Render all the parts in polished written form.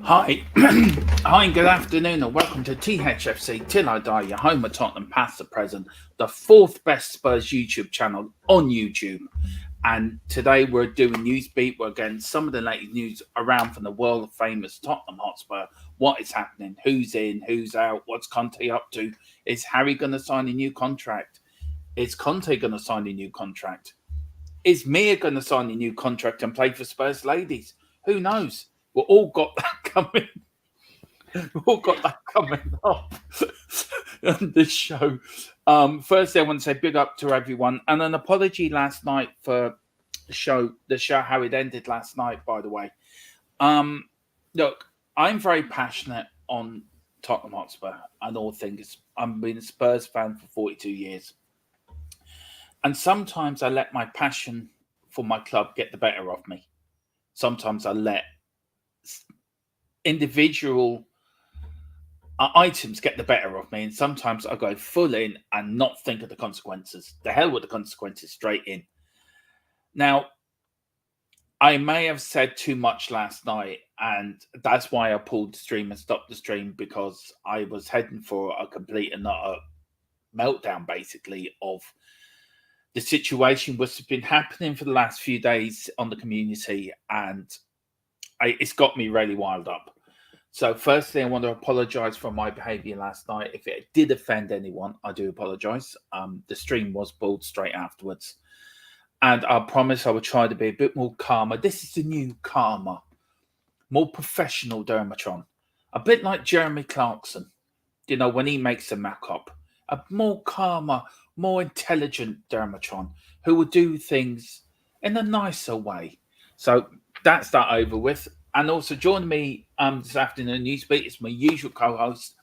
Hi, hi, good afternoon, and welcome to THFC Till I Die, your home of Tottenham past the present, the fourth best Spurs YouTube channel on YouTube. And today we're doing Newsbeat. We're getting some of the latest news around from the world famous Tottenham Hotspur. What is happening? Who's in? Who's out? What's Conte up to? Is Harry going to sign a new contract? Is Conte going to sign a new contract? Is Mia going to sign a new contract and play for Spurs ladies? Who knows? We've all got that coming. We've all got that coming up on this show. Firstly, I want to say big up to everyone and an apology last night for the show how it ended last night. By the way, look, I'm very passionate on Tottenham Hotspur and all things. I've been a Spurs fan for 42 years, and sometimes I let my passion for my club get the better of me. Sometimes I let individual items get the better of me, and sometimes I go full in and not think of the consequences. The hell with the consequences, straight in. Now, I may have said too much last night, and that's why I pulled the stream and stopped the stream, because I was heading for a complete and utter meltdown, basically, of the situation which has been happening for the last few days on the community, and it's got me really wild up. So firstly, I want to apologise for my behaviour last night. If it did offend anyone, I do apologise. The stream was pulled straight afterwards. And I promise I will try to be a bit more calmer. This is the new calmer, more professional Dermatron. A bit like Jeremy Clarkson, you know, when he makes a mock-up. A more calmer, more intelligent Dermatron who will do things in a nicer way. So that's that over with. And also joining me this afternoon, Newsbeat, is my usual co-host,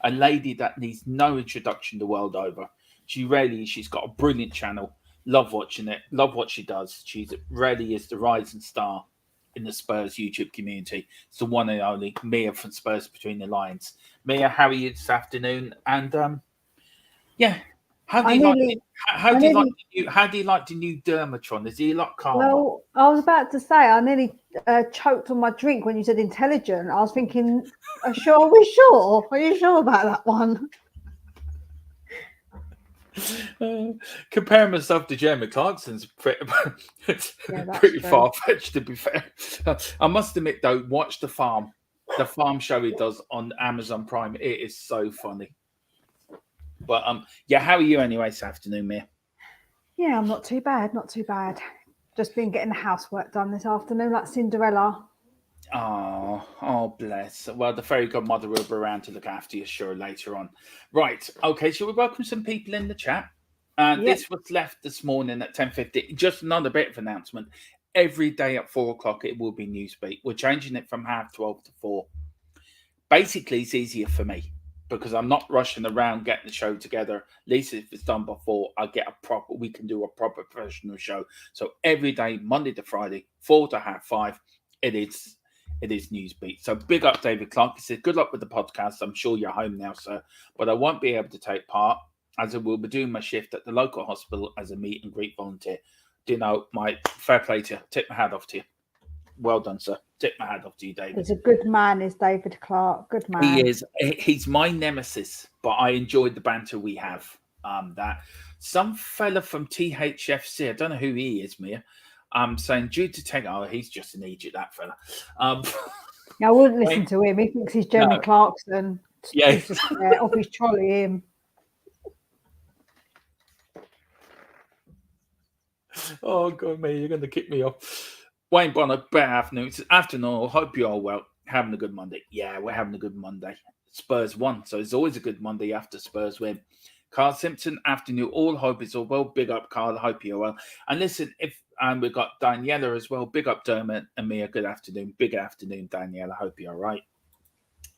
a lady that needs no introduction the world over. She's got a brilliant channel. Love watching it. Love what she does. She really is the rising star in the Spurs YouTube community. It's the one and only Mia from Spurs Between the Lines. Mia, how are you this afternoon? And yeah, how do you like the new Dermatron? Is he a lot calmer? Well, I was about to say I nearly choked on my drink when you said intelligent. I was thinking, are you sure? Are you sure about that one? Comparing myself to Jeremy Clarkson's pretty far-fetched, to be fair. I must admit, though, watch the farm show he does on Amazon Prime. It is so funny. But yeah, how are you anyway this afternoon, Mia? Yeah, I'm not too bad. Just been getting the housework done this afternoon, like Cinderella. Oh, bless. Well, the fairy godmother will be around to look after you, sure, later on. Right, okay, shall we welcome some people in the chat? This was left this morning at 10:50. Just another bit of announcement. Every day at 4 o'clock, it will be Newsbeat. We're changing it from 12:30 to 4. Basically, it's easier for me because I'm not rushing around getting the show together. At least if it's done before, we can do a proper professional show. So every day, Monday to Friday, 4 to 5:30, it is Newsbeat. So big up David Clark. He said, good luck with the podcast. I'm sure you're home now, sir, but I won't be able to take part as I will be doing my shift at the local hospital as a meet and greet volunteer. Do you know, my fair play to you. Tip my hat off to you. Well done, sir. Tip my hat off to you, David. He's a good man, is David Clark. Good man. He is. He's my nemesis, but I enjoyed the banter we have. That some fella from THFC, I don't know who he is, Mia. Saying due to tech, he's just an idiot, that fella. I wouldn't listen to him. He thinks he's Jeremy Clarkson. Yeah, he's just off his trolley. Him. Oh God, Mia, you're going to kick me off. Wayne Bonner, bad afternoon. It's afternoon. I hope you're all well. Having a good Monday. Yeah, we're having a good Monday. Spurs won, so it's always a good Monday after Spurs win. Carl Simpson, afternoon. All hope is all well. Big up, Carl. I hope you're well. And listen, we've got Daniela as well. Big up, Dermot and Mia. Good afternoon. Big afternoon, Daniela. I hope you're all right.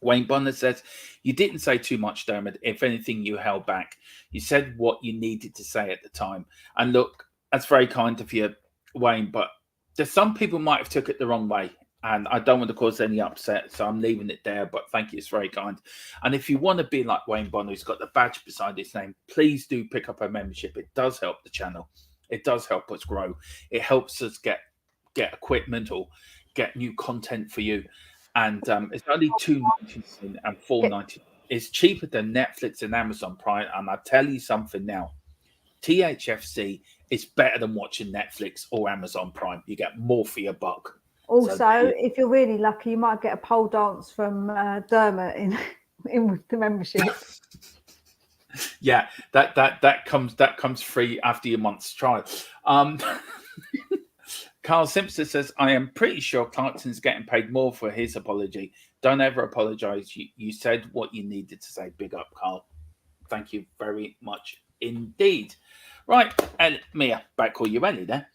Wayne Bonner says, you didn't say too much, Dermot. If anything, you held back. You said what you needed to say at the time. And look, that's very kind of you, Wayne, but there's some people might have took it the wrong way. And I don't want to cause any upset, so I'm leaving it there. But thank you, it's very kind. And if you want to be like Wayne Bonner, who's got the badge beside his name, please do pick up a membership. It does help the channel. It does help us grow. It helps us get equipment or get new content for you. and it's only $2.99 and $4.99. It's cheaper than Netflix and Amazon Prime. And I tell you something now, THFC is better than watching Netflix or Amazon Prime. You get more for your buck. Also, if you're really lucky, you might get a pole dance from Dermot in with the membership. Yeah, that comes free after your month's trial. Carl Simpson says, I am pretty sure Clarkson's getting paid more for his apology. Don't ever apologize. You said what you needed to say. Big up, Carl. Thank you very much indeed. Right, Mia, back call you Ellie there.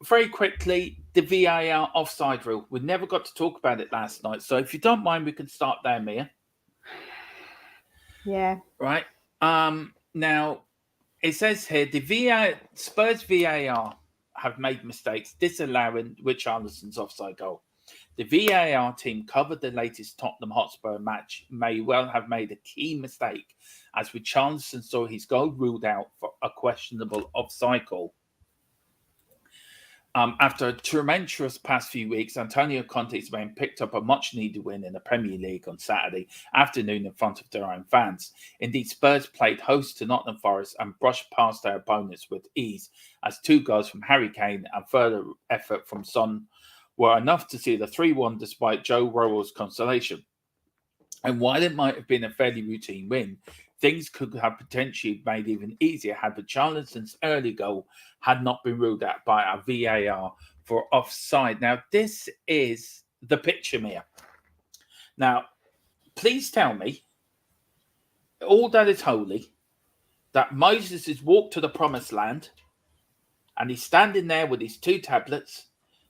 Very quickly, the VAR offside rule. We never got to talk about it last night. So if you don't mind, we can start there, Mia. Yeah. Right. Now, it says here, the Spurs VAR have made mistakes disallowing Richarlison's offside goal. The VAR team covered the latest Tottenham Hotspur match may well have made a key mistake as Richarlison saw his goal ruled out for a questionable offside goal. After a tumultuous past few weeks, Antonio Conte's men picked up a much-needed win in the Premier League on Saturday afternoon in front of their own fans. Indeed, Spurs played host to Nottingham Forest and brushed past their opponents with ease, as 2 goals from Harry Kane and further effort from Son were enough to see the 3-1 despite Joe Worrell's consolation. And while it might have been a fairly routine win, things could have potentially made even easier had Richarlison's early goal had not been ruled out by a VAR for offside. Now, this is the picture, Mia. Now, please tell me, all that is holy, that Moses has walked to the promised land and he's standing there with his 2 tablets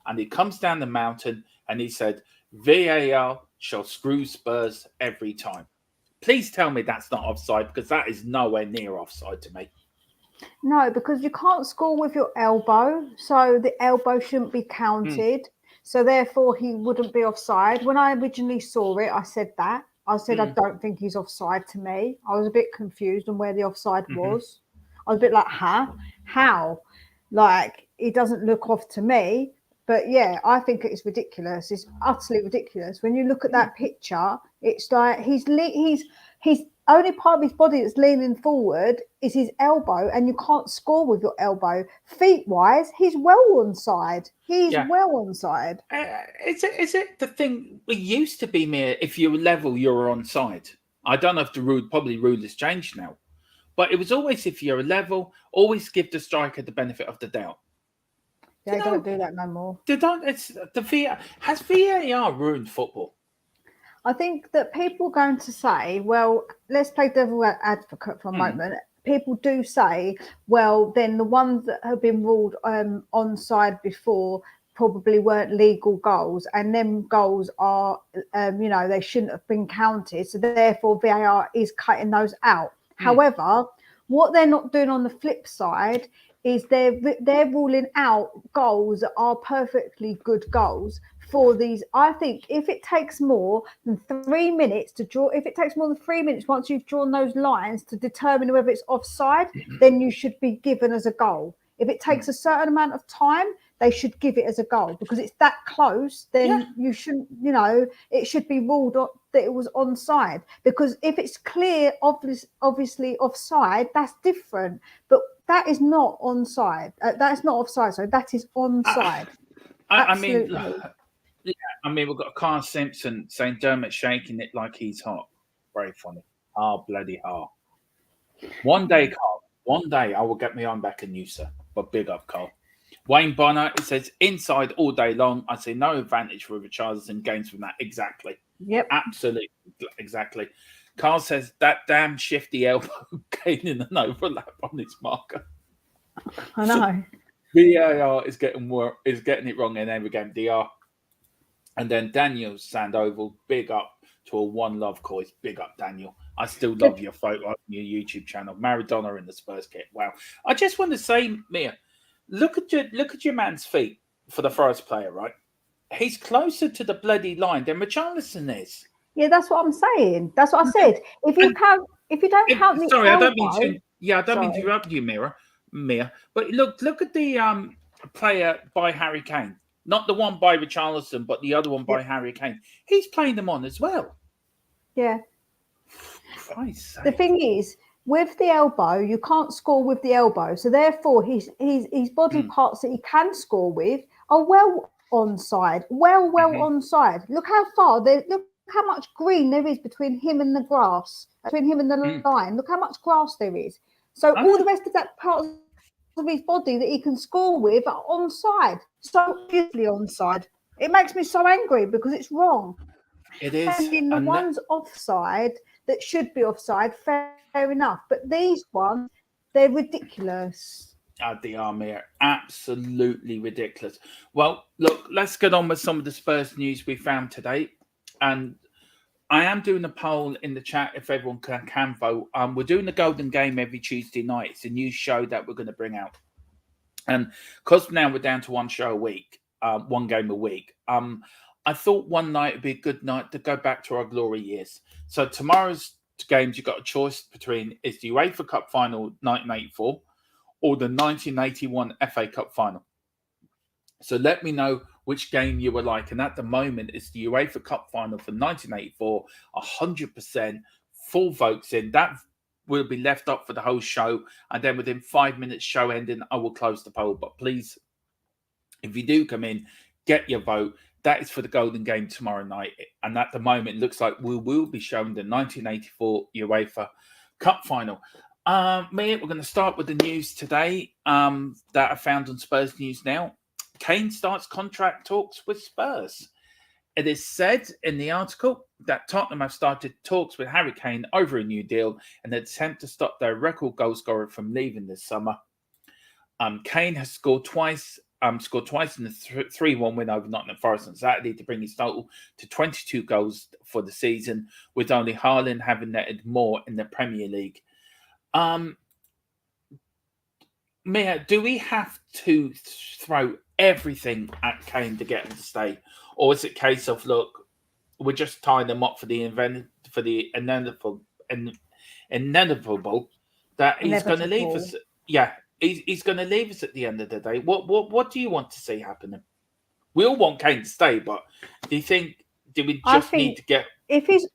and he comes down the mountain and he said, VAR shall screw Spurs every time. Please tell me that's not offside, because that is nowhere near offside to me. No, because you can't score with your elbow, so the elbow shouldn't be counted. So therefore, he wouldn't be offside. When I originally saw it, I said that. I said, I don't think he's offside to me. I was a bit confused on where the offside was. I was a bit like, how? Like, it doesn't look off to me. But yeah, I think it's ridiculous. It's utterly ridiculous. When you look at that picture, it's like he's only part of his body that's leaning forward is his elbow, and you can't score with your elbow. Feet wise, he's well onside. He's well onside. Is it the thing? It used to be mere if you were level, you're onside. I don't know if the rule has changed now, but it was always if you're level, always give the striker the benefit of the doubt. They don't do that no more. They don't. It's the VAR. Has VAR ruined football? I think that people are going to say, well, let's play devil advocate for a moment. People do say, well, then the ones that have been ruled onside before probably weren't legal goals, and them goals are, they shouldn't have been counted. So therefore, VAR is cutting those out. However, what they're not doing on the flip side is they're ruling out goals that are perfectly good goals for these. I think if it takes more than 3 minutes to draw, if it takes more than 3 minutes once you've drawn those lines to determine whether it's offside, then you should be given as a goal. If it takes a certain amount of time, they should give it as a goal, because it's that close. Then you shouldn't, it should be ruled that it was onside, because if it's clear, obviously offside, that's different. But that is not onside. That's not offside. So that is onside. I mean, we've got Carl Simpson saying Dermot shaking it like he's hot. Very funny. Bloody hard. One day, Carl. One day I will get my arm back in you, sir. But big up, Carl. Wayne Bonner, it says inside all day long. I see no advantage for Richarlison gains from that. Exactly. Yep. Absolutely. Exactly. Carl says that damn shifty elbow gaining an overlap on his marker. I know. VAR is getting it wrong in every game. DR. And then Daniel Sandoval, big up to a One Love Coys. Big up, Daniel. I still love your photo on your YouTube channel. Maradona in the Spurs kit. Wow. I just want to say, Mia, look at your man's feet for the Forest player, right? He's closer to the bloody line than Richarlison is. Yeah, that's what I'm saying. That's what I said. If you don't count the sorry, elbow, I don't mean to interrupt you, Mia. But look at the player by Harry Kane. not the one by Richarlison, but the other one by Harry Kane. He's playing them on as well. Yeah. Christ's The sake. thing is, with the elbow, you can't score with the elbow. So therefore, his body parts that he can score with are well onside. Well onside. Look how far look how much green there is between him and the grass, between him and the line. Look how much grass there is. So all the rest of that part of his body that he can score with are onside. So easily onside. It makes me so angry because it's wrong. It is. And the ones offside that should be offside, fair enough. But these ones, they're ridiculous. They are, Mia. Absolutely ridiculous. Well, look, let's get on with some of the Spurs news we found today. And I am doing a poll in the chat if everyone can vote. We're doing the Golden Game every Tuesday night. It's a new show that we're going to bring out. And because now we're down to one show a week, one game a week, I thought one night would be a good night to go back to our glory years. So tomorrow's games, you've got a choice between is the UEFA Cup final 1984 or the 1981 FA Cup final. So let me know which game you were like. And at the moment, it's the UEFA Cup final for 1984, 100%, full votes in. That will be left up for the whole show. And then within 5 minutes show ending, I will close the poll. But please, if you do come in, get your vote. That is for the Golden Game tomorrow night. And at the moment, it looks like we will be showing the 1984 UEFA Cup final. Mia, we're going to start with the news today that I found on Spurs News Now. Kane starts contract talks with Spurs. It is said in the article that Tottenham have started talks with Harry Kane over a new deal in an attempt to stop their record goal scorer from leaving this summer. Kane has scored twice in the 3-1 win over Nottingham Forest on Saturday to bring his total to 22 goals for the season, with only Haaland having netted more in the Premier League. Mia, do we have to throw everything at Kane to get him to stay? Or is it a case of, look, we're just tying them up for the inevitable that he's going to leave us? Yeah, he's going to leave us at the end of the day. What do you want to see happening? We all want Kane to stay, but do we just need to get... If he's...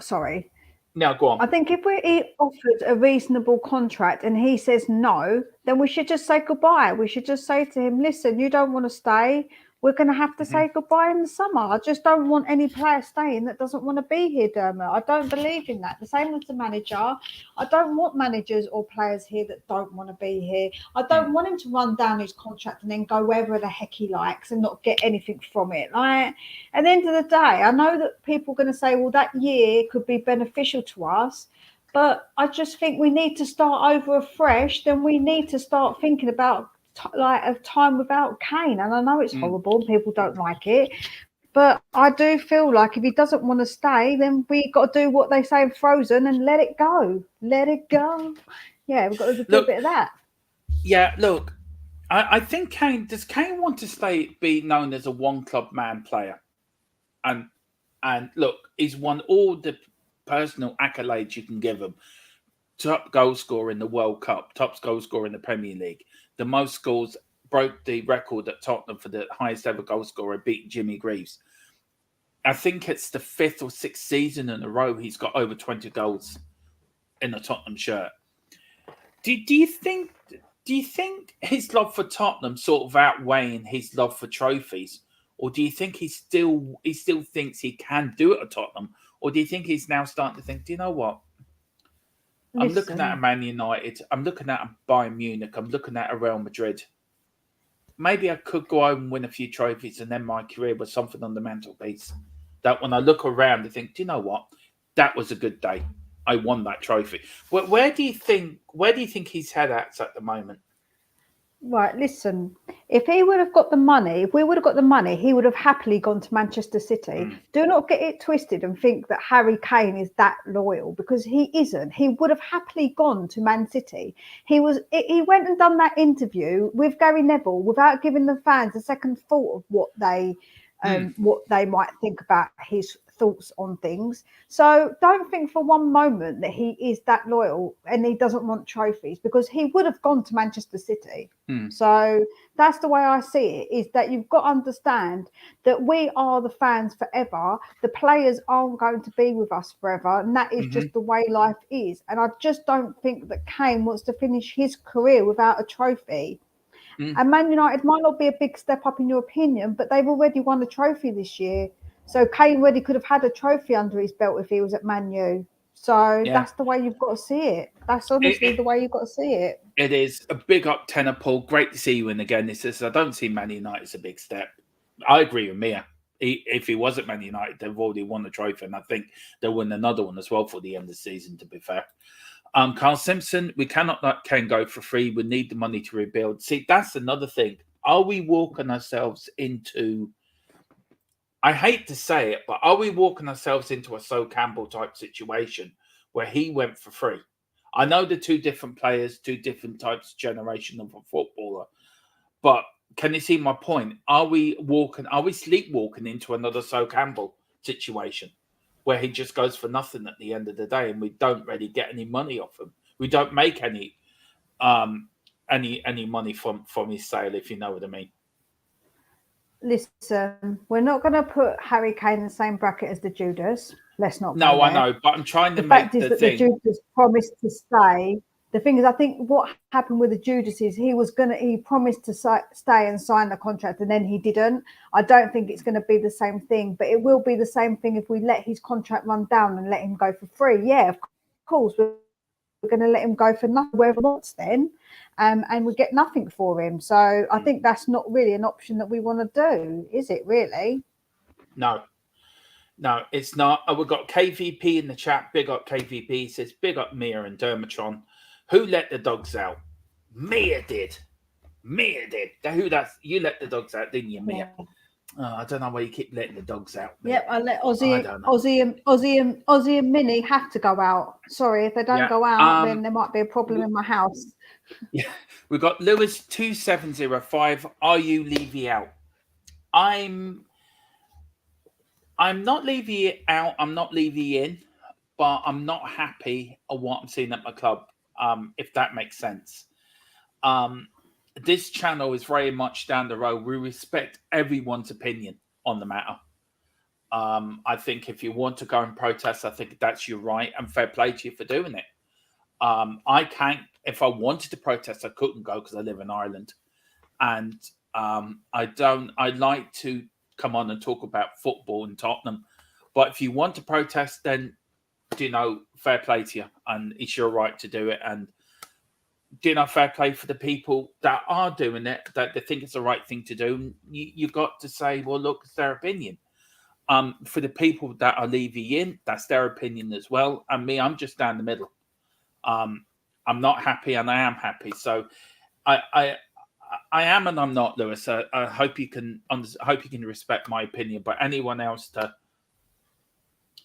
sorry. No, go on. I think if we're offered a reasonable contract and he says no, then we should just say goodbye. We should just say to him, listen, you don't want to stay. We're going to have to say goodbye in the summer. I just don't want any player staying that doesn't want to be here, Dermot. I don't believe in that. The same with the manager. I don't want managers or players here that don't want to be here. I don't want him to run down his contract and then go wherever the heck he likes and not get anything from it. Like, at the end of the day, I know that people are going to say, well, that year could be beneficial to us. But I just think we need to start over afresh. Then we need to start thinking about a time without Kane. And I know it's horrible and people don't like it, but I do feel like if he doesn't want to stay, then we got to do what they say in Frozen and let it go. Let it go. Yeah, we've got to do a bit of that. Yeah, look, I think does Kane want to be known as a one club man player? And look, he's won all the personal accolades you can give him. Top goal scorer in the World Cup, top goal scorer in the Premier League. The most goals, broke the record at Tottenham for the highest ever goal scorer, beat Jimmy Greaves. I think it's the 5th or 6th season in a row he's got over 20 goals in a Tottenham shirt. Do you think his love for Tottenham sort of outweighing his love for trophies? Or do you think he still thinks he can do it at Tottenham? Or do you think he's now starting to think, do you know what? I'm looking at a Man United. I'm looking at a Bayern Munich. I'm looking at a Real Madrid. Maybe I could go home and win a few trophies and then my career was something on the mantelpiece. That when I look around, I think, do you know what? That was a good day. I won that trophy. Where do you think his head at the moment? Right, listen, if he would have got the money, if we would have got the money, he would have happily gone to Manchester City. Do not get it twisted and think that Harry Kane is that loyal, because he isn't. He would have happily gone to Man City. He went and done that interview with Gary Neville without giving the fans a second thought of what they might think about his thoughts on things. So don't think for one moment that he is that loyal and he doesn't want trophies, because he would have gone to Manchester City. So that's the way I see it, is that you've got to understand that we are the fans forever. The players aren't going to be with us forever, and that is just the way life is. And I just don't think that Kane wants to finish his career without a trophy. And Man United might not be a big step up in your opinion, but they've already won a trophy this year. So Kane already could have had a trophy under his belt if he was at Man U. So that's the way you've got to see it. That's honestly the way you've got to see it. It is a big up tenor, Paul. Great to see you in again. This is, I don't see Man United as a big step. I agree with Mia. If he was at Man United, they've already won the trophy, and I think they'll win another one as well for the end of the season, to be fair. Carl Simpson, we cannot let Kane go for free. We need the money to rebuild. See, that's another thing. Are we walking ourselves into, I hate to say it, but are we walking ourselves into a Sol Campbell type situation where he went for free? I know they're two different players, two different types of generation of a footballer, but can you see my point? Are we sleepwalking into another Sol Campbell situation where he just goes for nothing at the end of the day, and we don't really get any money off him? We don't make any money from his sale, if you know what I mean. Listen, we're not going to put Harry Kane in the same bracket as the Judas. Let's not. No, I know, but I'm trying to make the thing. The fact is that the Judas promised to stay. The thing is, I think what happened with the Judas is he promised to stay and sign the contract, and then he didn't. I don't think it's going to be the same thing, but it will be the same thing if we let his contract run down and let him go for free. Yeah, of course, we're going to let him go for nothing wherever he wants then, and we get nothing for him. So I think that's not really an option that we want to do, is it really? No, it's not. We've got KVP in the chat. Big up KVP. He says, big up Mia and Dermatron. Who let the dogs out? Mia did. You let the dogs out, didn't you, Mia? Yeah. I don't know why you keep letting the dogs out. Mia. Yep, I let Ozzy and Minnie have to go out. Sorry, if they don't go out, then there might be a problem in my house. Yeah, we've got Lewis 2705. Are you Levy out? I'm not Levy out. I'm not Levy in, but I'm not happy at what I'm seeing at my club. If that makes sense. This channel is very much down the road. We respect everyone's opinion on the matter. I think if you want to go and protest, I think that's your right, and fair play to you for doing it. I can't, if I wanted to protest, I couldn't go because I live in Ireland. And I like to come on and talk about football in Tottenham. But if you want to protest, then, fair play to you, and it's your right to do it. And, fair play for the people that are doing it, that they think it's the right thing to do. You've got to say, well, look, it's their opinion. For the people that are Levy in, that's their opinion as well. And me, I'm just down the middle. I'm not happy, and I am happy. So I am, and I'm not, Lewis. I hope you can respect my opinion. But anyone else to,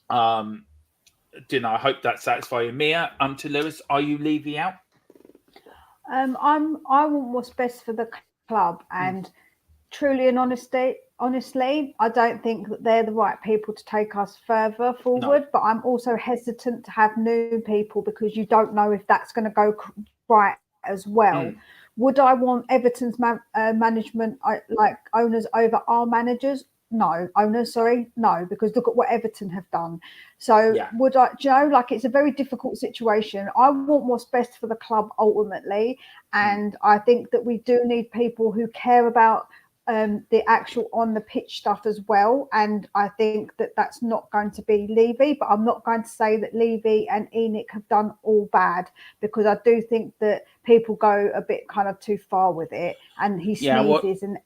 I hope that satisfies you. Mia, to Lewis, are you Levy out? I want what's best for the club, and truly and honestly, I don't think that they're the right people to take us further forward. No. But I'm also hesitant to have new people because you don't know if that's going to go right as well. Would I want Everton's management, like owners, over our managers? No, because look at what Everton have done. So would I, it's a very difficult situation. I want what's best for the club ultimately. And I think that we do need people who care about the actual on the pitch stuff as well. And I think that that's not going to be Levy, but I'm not going to say that Levy and ENIC have done all bad, because I do think that people go a bit kind of too far with it, and he sneezes and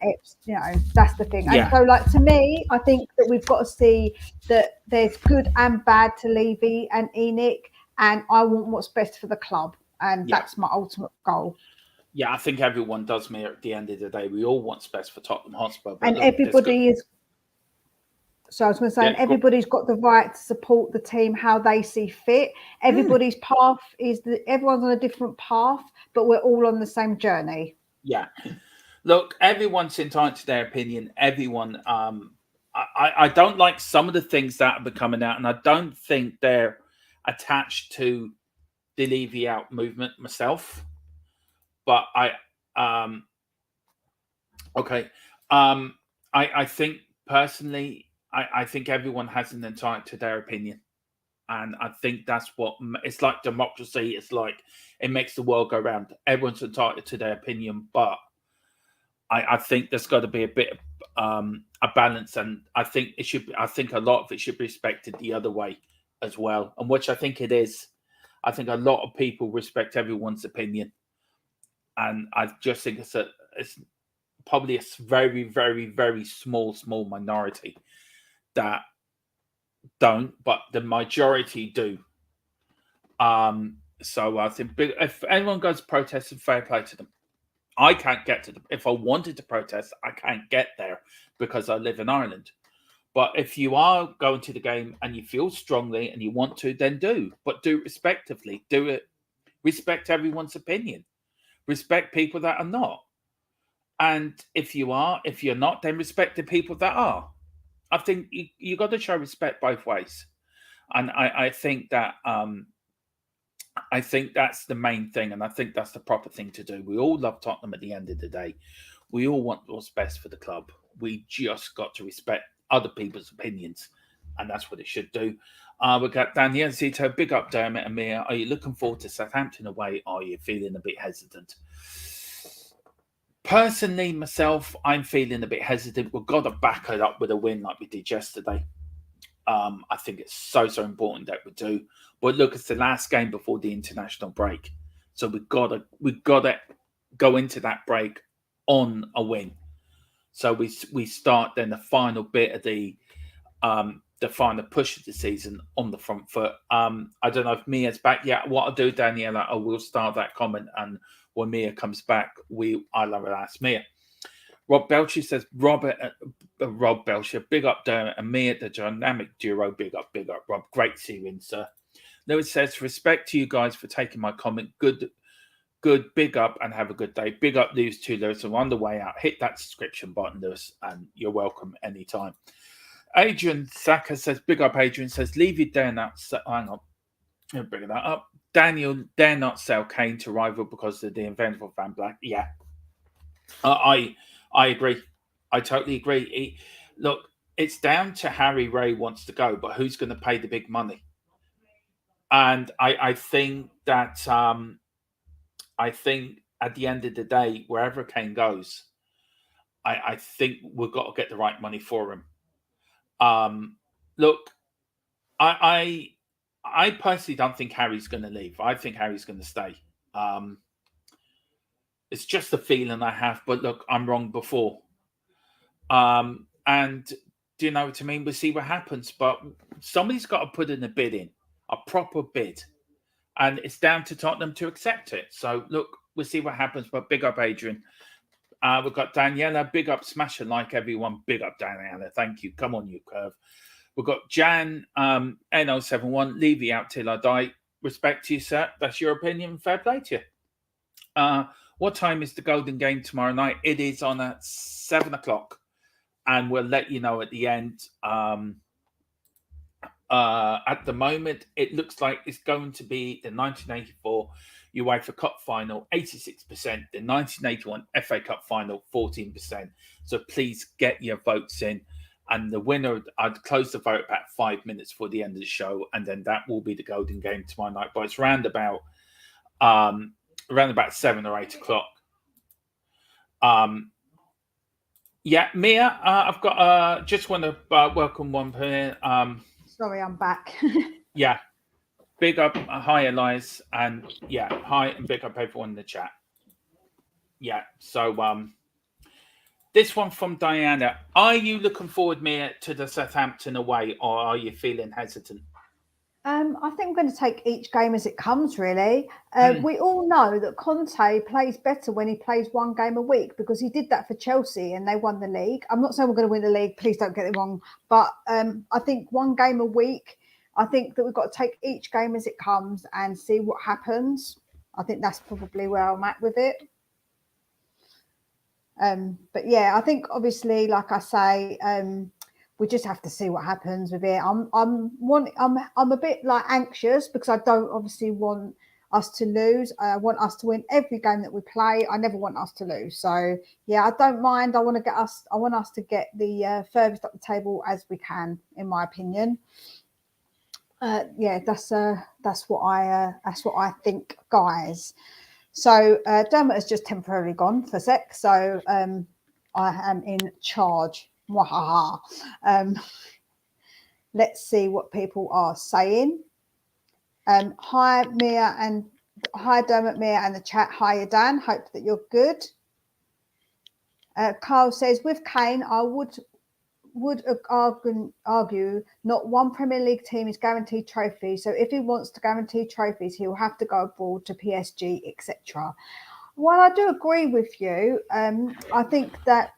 that's the thing. And so to me, I think that we've got to see that there's good and bad to Levy and ENIC, and I want what's best for the club, and that's my ultimate goal. Yeah, I think everyone does, Mia, at the end of the day. We all want what's best for Tottenham Hotspur. And everybody is... So I was going to say, everybody's got the right to support the team how they see fit. Everybody's path everyone's on a different path, but we're all on the same journey. Yeah. Look, everyone's entitled to their opinion. Everyone, I don't like some of the things that are coming out, and I don't think they're attached to the Levy out movement myself. But I think personally, I think everyone has an entitlement to their opinion. And I think that's what it's like democracy. It's like it makes the world go round. Everyone's entitled to their opinion, but I think there's got to be a bit of a balance, and I think it should. I think a lot of it should be respected the other way as well, and which I think it is. I think a lot of people respect everyone's opinion, and I just think it's probably a very, very, very small minority that don't, but the majority do. So I think if anyone goes protesting, fair play to them. I can't get to them. If I wanted to protest, I can't get there because I live in Ireland. But if you are going to the game and you feel strongly and you want to, then do. But do it respectively. Do it. Respect everyone's opinion. Respect people that are not. And if you're not, then respect the people that are. I think you got to show respect both ways. And I think that I think that's the main thing, and I think that's the proper thing to do. We all love Tottenham at the end of the day. We all want what's best for the club. We just got to respect other people's opinions, and that's what it should do. We've got Daniel Zito, big up Dermot and Mia. Are you looking forward to Southampton away? Or are you feeling a bit hesitant? Personally, myself, I'm feeling a bit hesitant. We've got to back it up with a win like we did yesterday. I think it's so important that we do. But look, it's the last game before the international break, so we've got to go into that break on a win. So we start then the final bit of the final push of the season on the front foot. I don't know if Mia's back yet. What I'll do, Daniela, I will start that comment, and when Mia comes back, I'll ask Mia. Rob Belcher says, Rob Belcher, big up Dermot and Mia, the dynamic duo, big up, Rob. Great to see you in, sir. Lewis says, respect to you guys for taking my comment. Good, big up, and have a good day. Big up, Lewis, too, Lewis. I'm on the way out. Hit that subscription button, Lewis, and you're welcome anytime. Adrian Saka says, big up, Adrian says, leave you dare not, hang on, I'll bring that up. Daniel, dare not sell Kane to rival because of the inevitable Van Black. Yeah. I agree. I totally agree. Look, it's down to Harry Ray wants to go, but who's going to pay the big money? And I think that I think at the end of the day, wherever Kane goes, I think we've got to get the right money for him. Look, I personally don't think Harry's going to leave. I think Harry's going to stay. It's just a feeling I have, but look, I'm wrong before. And do you know what I mean? We'll see what happens, but somebody's got to put in a bid in, a proper bid, and it's down to Tottenham to accept it. So look, we'll see what happens, but big up Adrian. We've got Daniela, big up, smash a like, everyone. Big up Daniela, thank you. Come on, you curve. We've got Jan, N071, leave you out till I die. Respect to you, sir. That's your opinion. Fair play to you. What time is the Golden Game tomorrow night? It is on at 7 o'clock, and we'll let you know at the end. At the moment, it looks like it's going to be the 1984 UEFA Cup final, 86%, the 1981 FA Cup final, 14%. So please get your votes in. And the winner, I'd close the vote about 5 minutes before the end of the show, and then that will be the Golden Game tomorrow night. But it's around about 7 or 8 o'clock. Yeah, Mia, I've got just want to welcome one here. Sorry, I'm back. Yeah, big up, hi Elias, and yeah, hi and big up everyone in the chat. Yeah, so this one from Diana. Are you looking forward, Mia, to the Southampton away, or are you feeling hesitant? I think we're going to take each game as it comes, really. We all know that Conte plays better when he plays one game a week, because he did that for Chelsea and they won the league. I'm not saying we're going to win the league, please don't get it wrong, but I think one game a week, I think that we've got to take each game as it comes and see what happens. I think that's probably where I'm at with it. But yeah, I think obviously, like I say, we just have to see what happens with it. I'm a bit like anxious because I don't obviously want us to lose. I want us to win every game that we play. I never want us to lose. So yeah, I don't mind. I want us to get the furthest up the table as we can, in my opinion. Yeah, that's what I think, guys. So Dermot has just temporarily gone for a sec. So I am in charge. Let's see what people are saying. Hi Mia and hi Dermot, Mia and the chat. Hi Dan, hope that you're good. Carl says, with Kane, I would argue not one Premier League team is guaranteed trophies. So if he wants to guarantee trophies, he will have to go abroad to PSG, etc. Well, I do agree with you. I think that,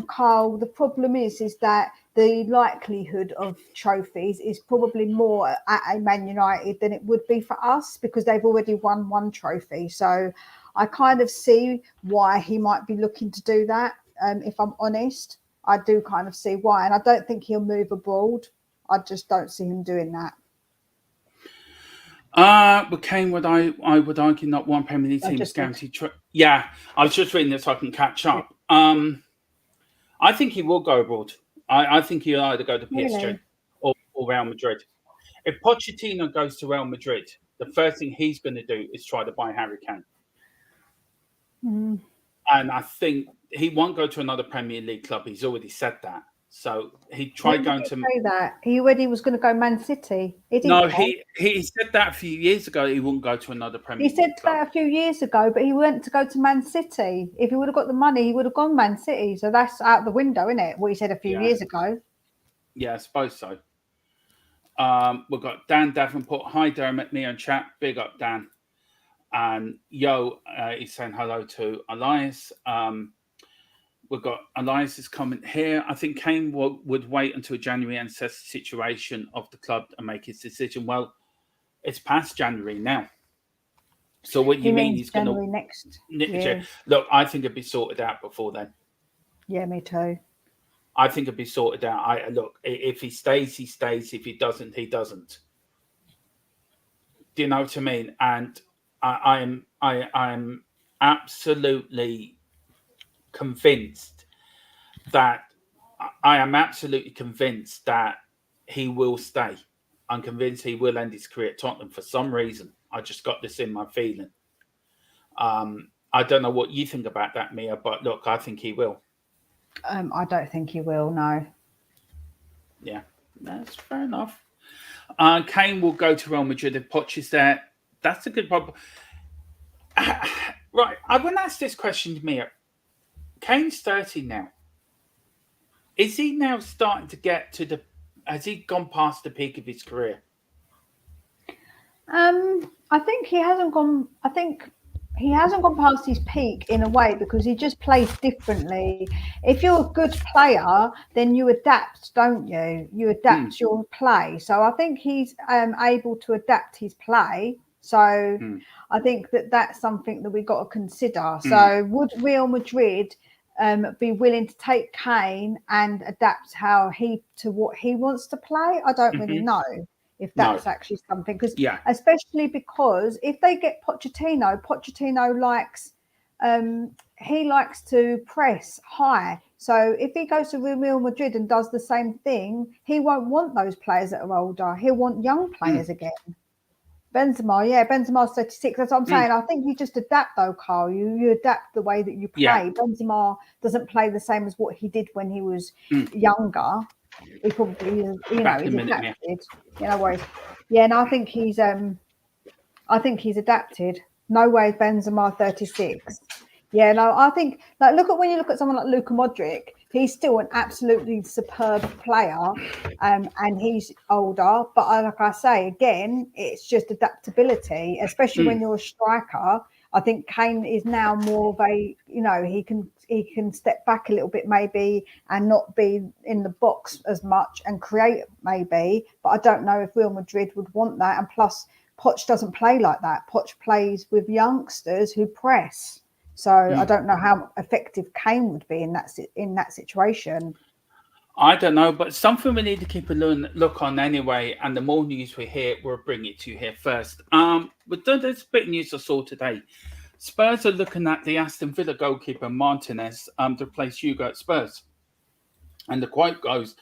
Carl, the problem is that the likelihood of trophies is probably more at a Man United than it would be for us because they've already won one trophy. So I kind of see why he might be looking to do that. If I'm honest, I do kind of see why. And I don't think he'll move abroad. I just don't see him doing that. But Kane, I would argue not one Premier League team is guaranteed. Yeah, I was just reading this so I can catch up. I think he will go abroad. I think he'll either go to PSG or Real Madrid. If Pochettino goes to Real Madrid, the first thing he's going to do is try to buy Harry Kane. And I think he won't go to another Premier League club. He's already said that. So he tried going to say that. He already was going to go Man City. No, he said that a few years ago. He wouldn't go to another Premier League club. He said that a few years ago, but he went to go to Man City. If he would have got the money, he would have gone Man City. So that's out the window, isn't it? What he said a few years ago. Yeah, I suppose so. We've got Dan Davenport. Hi, Dermot, me and chat. Big up, Dan. And Yo is saying hello to Elias. We've got Elias's comment here. I think Kane would wait until January and assess the situation of the club and make his decision. Well, it's past January now. So what you mean he's going to next year? Look, I think it'd be sorted out before then. Yeah, me too. I think it'd be sorted out. Look, if he stays, he stays. If he doesn't, he doesn't. Do you know what I mean? And I'm absolutely convinced that he will stay. I'm convinced he will end his career at Tottenham for some reason. I just got this in my feeling. I don't know what you think about that, Mia, but look, I think he will. I don't think he will, no. Yeah, that's fair enough. Kane will go to Real Madrid if Poch is there. That's a good problem. Right, I want to ask this question to Mia. Kane's 30 now. Is he now starting to get to has he gone past the peak of his career? I think he hasn't gone past his peak in a way because he just plays differently. If you're a good player, then you adapt, don't you? You adapt your play. So I think he's able to adapt his play. So I think that's something that we've got to consider. So would Real Madrid be willing to take Kane and adapt to what he wants to play? I don't really know if that's actually something, especially because if they get Pochettino likes to press high. So if he goes to Real Madrid and does the same thing, he won't want those players that are older. He'll want young players again. Benzema's 36. That's what I'm saying. I think you just adapt though, Carl. You adapt the way that you play. Yeah. Benzema doesn't play the same as what he did when he was younger. He probably, he's adapted. No worries. Yeah, and I think he's adapted. No way, Benzema 36. Yeah, no, I think when you look at someone like Luka Modric, he's still an absolutely superb player, and he's older. But like I say again, it's just adaptability, especially when you're a striker. I think Kane is now more of a, he can step back a little bit maybe and not be in the box as much and create maybe. But I don't know if Real Madrid would want that. And plus, Poch doesn't play like that. Poch plays with youngsters who press. So I don't know how effective Kane would be in that situation. I don't know, but something we need to keep a look on anyway. And the more news we hear, we'll bring it to you here first. But there's a bit of news I saw today. Spurs are looking at the Aston Villa goalkeeper Martinez to replace Hugo at Spurs. And the quote goes,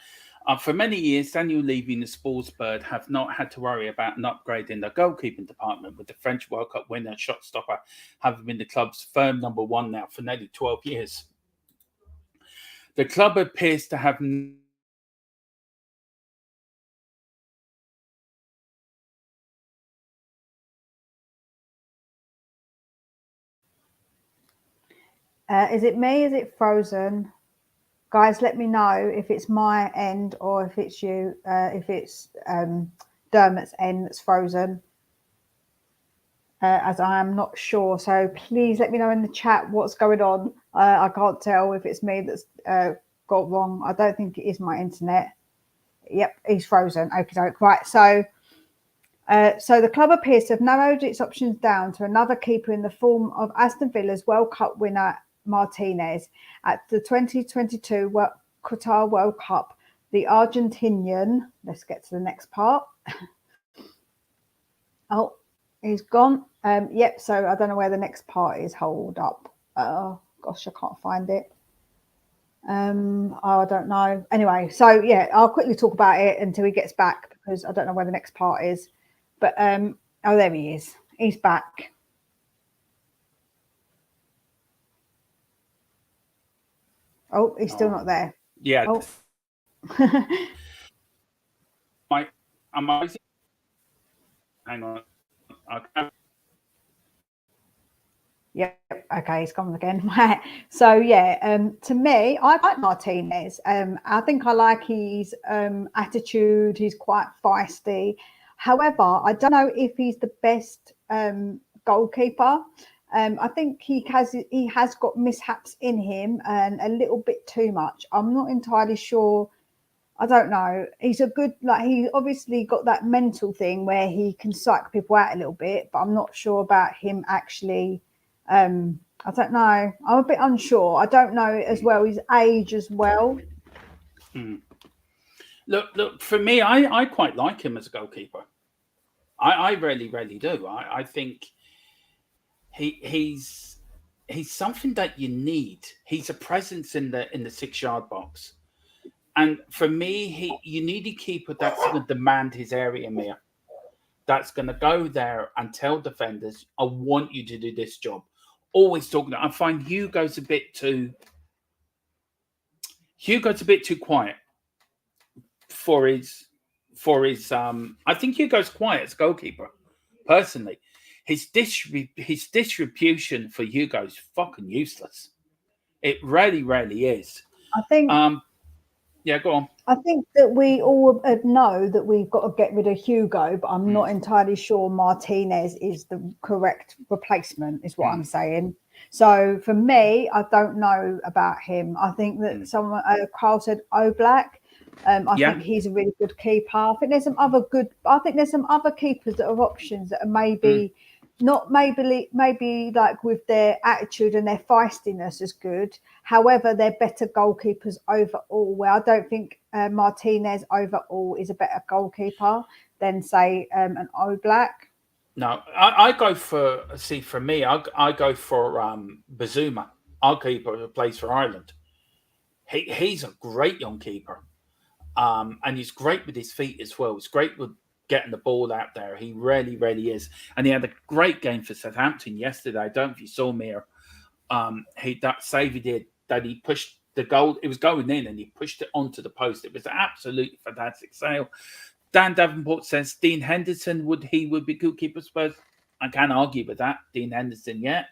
for many years, Daniel Levy and the Sportsbird have not had to worry about an upgrade in their goalkeeping department, with the French World Cup winner and shot stopper having been the club's firm number one now for nearly 12 years. The club appears to have Is it me? Is it frozen? Guys, let me know if it's my end or if it's you, if it's Dermot's end that's frozen, as I am not sure. So please let me know in the chat what's going on. I can't tell if it's me that's got wrong. I don't think it is my internet. Yep, he's frozen. Okie doke. Right, so the club appears to have narrowed its options down to another keeper in the form of Aston Villa's World Cup winner Martinez. At the 2022 Qatar World Cup, the Argentinian, let's get to the next part. Oh, he's gone. Yep, so I don't know where the next part is. Hold up. Oh, gosh, I can't find it. Oh, I don't know. Anyway, so yeah, I'll quickly talk about it until he gets back, because I don't know where the next part is. But oh, there he is. He's back. Oh, he's still not there. Yeah. Oh. Hang on. Yep. Okay, he's gone again. So yeah, to me, I like Martinez. I think I like his attitude. He's quite feisty. However, I don't know if he's the best goalkeeper. I think he has got mishaps in him, and a little bit too much. I'm not entirely sure. I don't know. He's a good, like, he obviously got that mental thing where he can psych people out a little bit, but I'm not sure about him actually. I don't know. I'm a bit unsure. I don't know as well his age as well. Look. For me, I quite like him as a goalkeeper. I really do. I think he's something that you need. He's a presence in the 6-yard box, and for me, you need a keeper that's going to demand his area, Mia. That's going to go there and tell defenders, "I want you to do this job." Always talking. I find Hugo's a bit too quiet for his. I think Hugo's quiet as goalkeeper. Personally, his distribution for Hugo is fucking useless. It really is. I think. Yeah, go on. I think that we all know that we've got to get rid of Hugo, but I'm not entirely sure Martinez is the correct replacement, is what I'm saying. So for me, I don't know about him. I think that someone, Carl said Oblak. I think he's a really good keeper. I think there's some other keepers that are options that are maybe not maybe like with their attitude and their feistiness as good. However, they're better goalkeepers overall. Where I don't think Martinez overall is a better goalkeeper than say an Oblak. No, I go for for me, I go for Bazuma, our keeper who plays for Ireland. He's a great young keeper. And he's great with his feet as well. He's great with getting the ball out there. He really is. And he had a great game for Southampton yesterday. I don't know if you saw Mir. That save he did, that he pushed the goal. It was going in and he pushed it onto the post. It was an absolutely fantastic sale. Dan Davenport says Dean Henderson would be goalkeeper Spurs. I can't argue with that. Dean Henderson, yeah.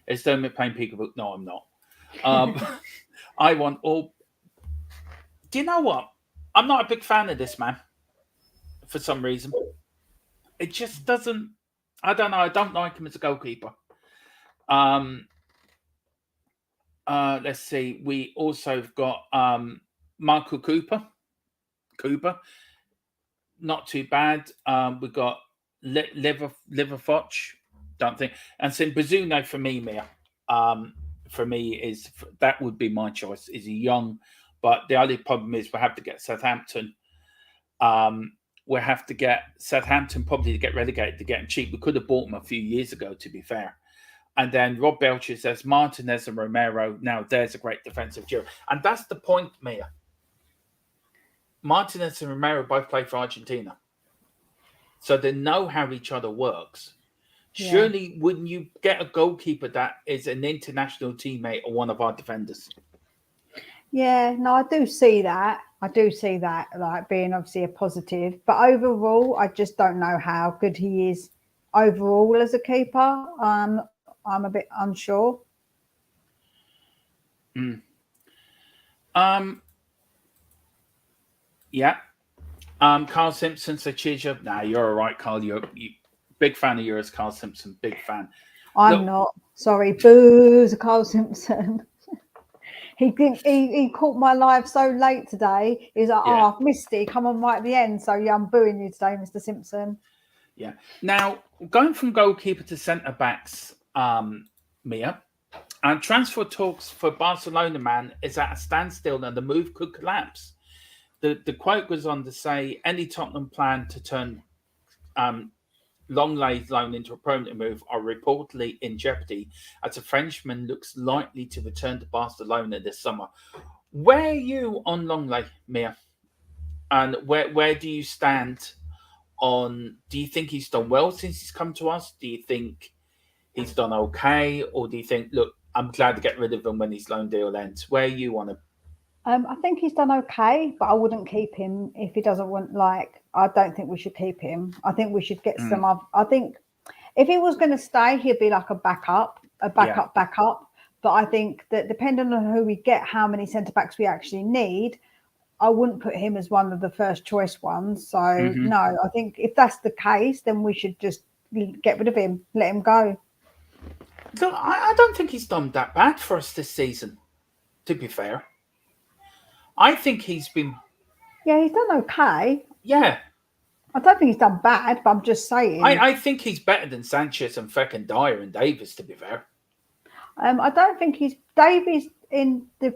Is Dermot playing peekaboo? No, I'm not. I want all. Do you know what? I'm not a big fan of this man for some reason. It just doesn't. I don't know. I don't like him as a goalkeeper. Let's see. We also have got Michael Cooper. Not too bad. We've got Liverfoch. Don't think. And then Bazzuno for me, Mia. For me that would be my choice. Is a young But the only problem is we have to get Southampton. We have to get Southampton probably to get relegated to get them cheap. We could have bought them a few years ago, to be fair. And then Rob Belcher says Martinez and Romero. Now there's a great defensive duo, and that's the point, Mia. Martinez and Romero both play for Argentina, so they know how each other works. Yeah. Surely, wouldn't you get a goalkeeper that is an international teammate or one of our defenders? Yeah, no, I do see that. Like being obviously a positive. But overall, I just don't know how good he is overall as a keeper. I'm a bit unsure. Yeah. Carl Simpson said, cheers up. Nah, you're all right, Carl. You big fan of yours, Carl Simpson. Big fan. I'm not. Sorry, boo to Carl Simpson. He caught my live so late today. He's like, Yeah. oh, Misty, come on right at the end. So yeah, I'm booing you today, Mr. Simpson. Yeah. Now, going from goalkeeper to centre backs, Mia, and transfer talks for Barcelona, man, is at a standstill and the move could collapse. The quote goes on to say, any Tottenham plan to turn Lenglet's loan into a permanent move are reportedly in jeopardy as a Frenchman looks likely to return to Barcelona this summer. Where are you on Lenglet, Mia? And where do you stand on, do you think he's done well since he's come to us? Do you think he's done okay? Or do you think, look, I'm glad to get rid of him when his loan deal ends? Where are you on him? I think he's done okay, but I wouldn't keep him if he doesn't want, I don't think we should keep him. I think we should get some of, I think if he was going to stay, he'd be like a backup. But I think that depending on who we get, how many centre-backs we actually need, I wouldn't put him as one of the first choice ones. So, no, I think if that's the case, then we should just get rid of him, let him go. So I don't think he's done that bad for us this season, to be fair. I think he's been... Yeah, he's done okay. Yeah. I don't think he's done bad, but I'm just saying. I think he's better than Sanchez and fucking Dyer and Davis, to be fair. I don't think he's... Davies in the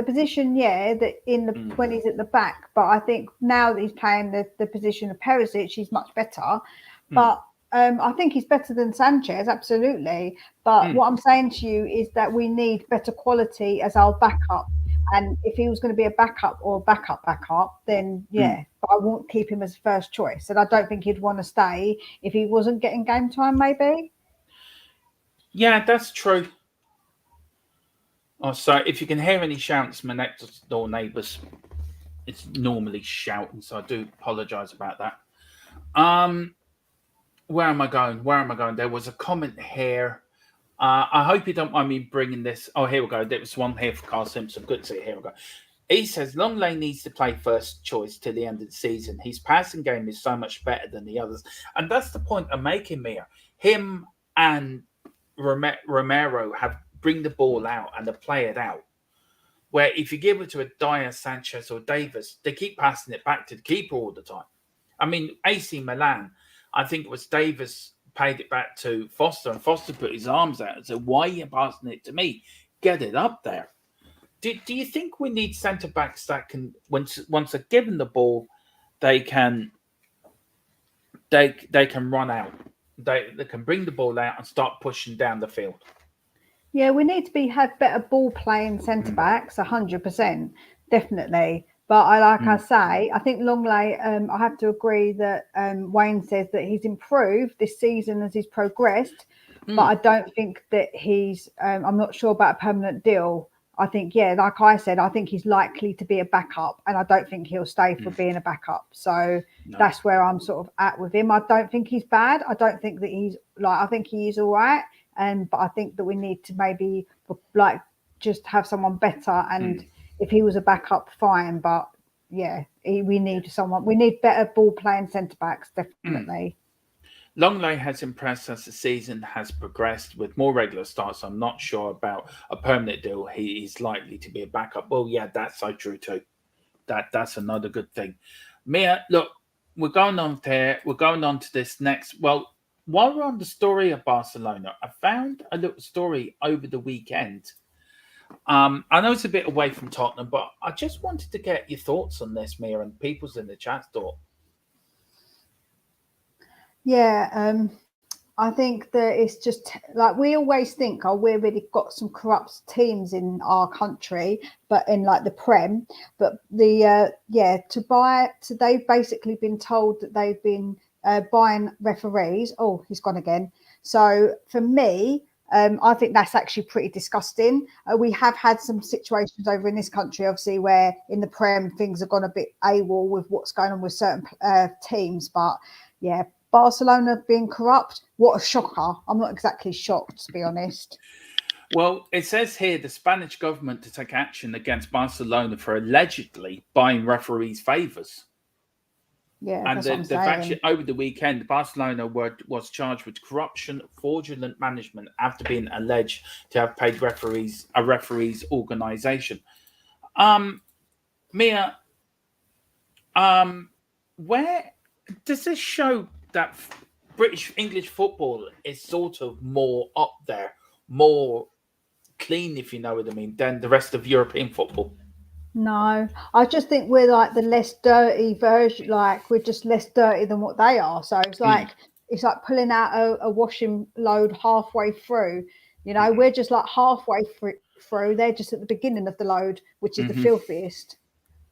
position, that in the when he's at the back, but I think now that he's playing the position of Perisic, he's much better. But I think he's better than Sanchez, absolutely. But what I'm saying to you is that we need better quality as our backup. And if he was going to be a backup or backup, then but I won't keep him as first choice. And I don't think he'd want to stay if he wasn't getting game time, maybe. Yeah, that's true. Oh, so if you can hear any shouts, my next door neighbours, it's normally shouting, so I do apologise about that. Where am I going? There was a comment here. I hope you don't mind me bringing this. Oh, here we go. There was one here for Carl Simpson. Good to see it. Here we go. He says, Lenglet needs to play first choice till the end of the season. His passing game is so much better than the others. And that's the point I'm making, Mia. Him and Romero bring the ball out and they play it out. Where if you give it to a Dyer, Sanchez or Davis, they keep passing it back to the keeper all the time. I mean, AC Milan, I think it was Davis paid it back to Foster, and Foster put his arms out and said, why are you passing it to me? Get it up there. Do you think we need centre-backs that can, once they're given the ball, they can run out. They can bring the ball out and start pushing down the field. Yeah, we need to have better ball playing centre-backs, 100%, definitely. But I say, I think Lenglet, I have to agree that Wayne says that he's improved this season as he's progressed, but I don't think that he's, I'm not sure about a permanent deal. I think, like I said, I think he's likely to be a backup, and I don't think he'll stay for being a backup. So that's where I'm sort of at with him. I don't think he's bad. I don't think that he's I think he is all right. But I think that we need to maybe just have someone better. And if he was a backup, fine. But we need someone. We need better ball playing centre backs, definitely. Lenglet has impressed as the season has progressed with more regular starts. I'm not sure about a permanent deal. He's likely to be a backup. Well, yeah, that's so true too. That's another good thing. Mia, look, we're going on there. We're going on to this next. Well, while we're on the story of Barcelona, I found a little story over the weekend I know it's a bit away from Tottenham, but I just wanted to get your thoughts on this, Mia, and people's in the chat thought. Yeah, I think that it's just like we always think, oh, we've really got some corrupt teams in our country, but in like the Prem. But they've basically been told that they've been buying referees. Oh, he's gone again. So for me, I think that's actually pretty disgusting. We have had some situations over in this country, obviously, where in the Prem things have gone a bit AWOL with what's going on with certain teams. But yeah, Barcelona being corrupt, what a shocker. I'm not exactly shocked, to be honest. Well, it says here the Spanish government to take action against Barcelona for allegedly buying referees' favours. Yeah, And that's what I'm they've saying. actually, over the weekend, Barcelona was charged with corruption, fraudulent management after being alleged to have paid a referees organisation. Mia, where does this show that British English football is sort of more up there, more clean, if you know what I mean, than the rest of European football? No, I just think we're like the less dirty version. Like we're just less dirty than what they are. So it's like pulling out a washing load halfway through. You know, we're just like halfway through. They're just at the beginning of the load, which is the filthiest.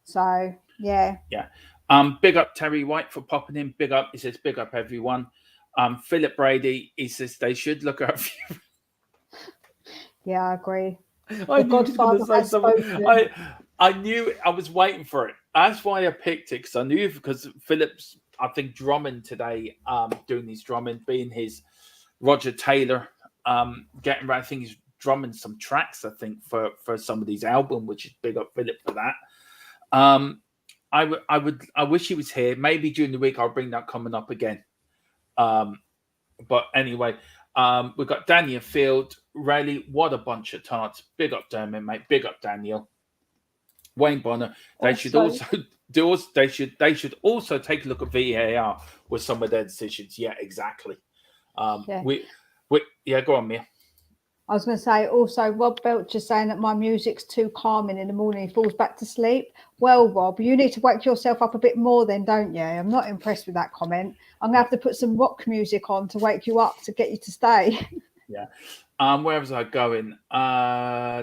So yeah. Big up Terry White for popping in. Big up. He says, big up everyone. Philip Brady, he says they should look at. Yeah, I agree. I knew he was going to say something. I knew I was waiting for it. That's why I picked it, because I knew, because Philip's, I think, drumming today, doing his drumming, being his Roger Taylor, getting right. I think he's drumming some tracks, I think, for some of these album, which is big up Philip for that. I wish he was here. Maybe during the week I'll bring that coming up again. But anyway, we've got Daniel Field, Rayleigh. What a bunch of tarts! Big up Dermot, mate. Big up Daniel. Wayne Bonner. They should also do. They should also take a look at VAR with some of their decisions. Yeah, exactly. Go on, Mia. I was going to say also, Rob Belcher saying that my music's too calming in the morning. He falls back to sleep. Well, Rob, you need to wake yourself up a bit more then, don't you? I'm not impressed with that comment. I'm going to have to put some rock music on to wake you up to get you to stay. Yeah. Where was I going? By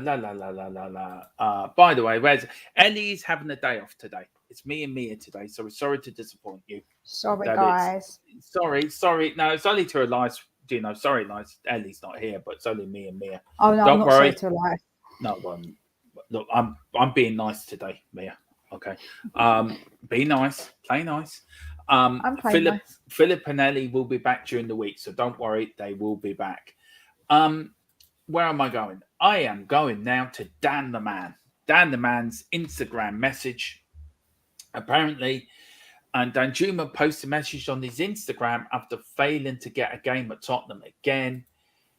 the way, where's Ellie's having a day off today? It's me and Mia today, so we're sorry to disappoint you. Sorry, guys. Sorry. No, it's only to Elias. Sorry, Elias. Ellie's not here, but it's only me and Mia. Oh no, don't worry. To Elias. No, look, I'm being nice today, Mia. Okay. Be nice, play nice. I'm playing nice. Philip and Ellie will be back during the week, so don't worry, they will be back. Where am I going? I am going now to Dan the Man. Dan the Man's Instagram message. Apparently, and Danjuma posted a message on his Instagram after failing to get a game at Tottenham again.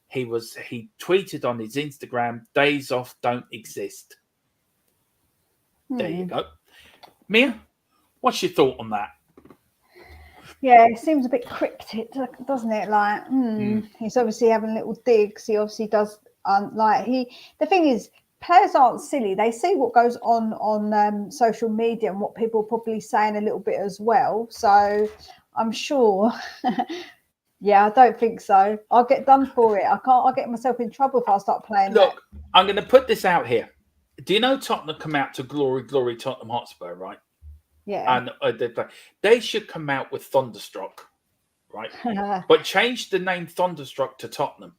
He tweeted on his Instagram, "Days off don't exist." There you go. Mia, what's your thought on that? Yeah, it seems a bit cryptic, doesn't it? Like, he's obviously having little digs. He obviously does. The thing is, players aren't silly. They see what goes on social media and what people are probably saying a little bit as well. So I'm sure. Yeah, I don't think so. I'll get done for it. I'll get myself in trouble if I start playing. Look, I'm going to put this out here. Do you know Tottenham come out to glory Tottenham Hotspur, right? Yeah. And they should come out with Thunderstruck, right? But change the name Thunderstruck to Tottenham.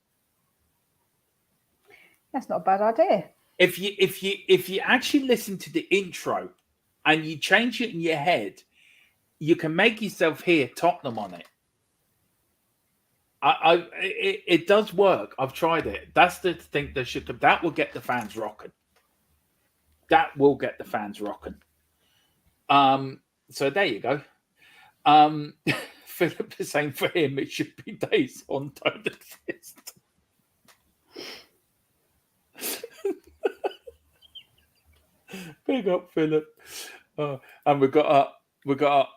That's not a bad idea. If you actually listen to the intro and you change it in your head, you can make yourself hear Tottenham on it. It does work. I've tried it. That's the thing that will get the fans rocking. That will get the fans rocking. So there you go. Philip is saying for him it should be days on don't exist. Big up, Philip. And we got a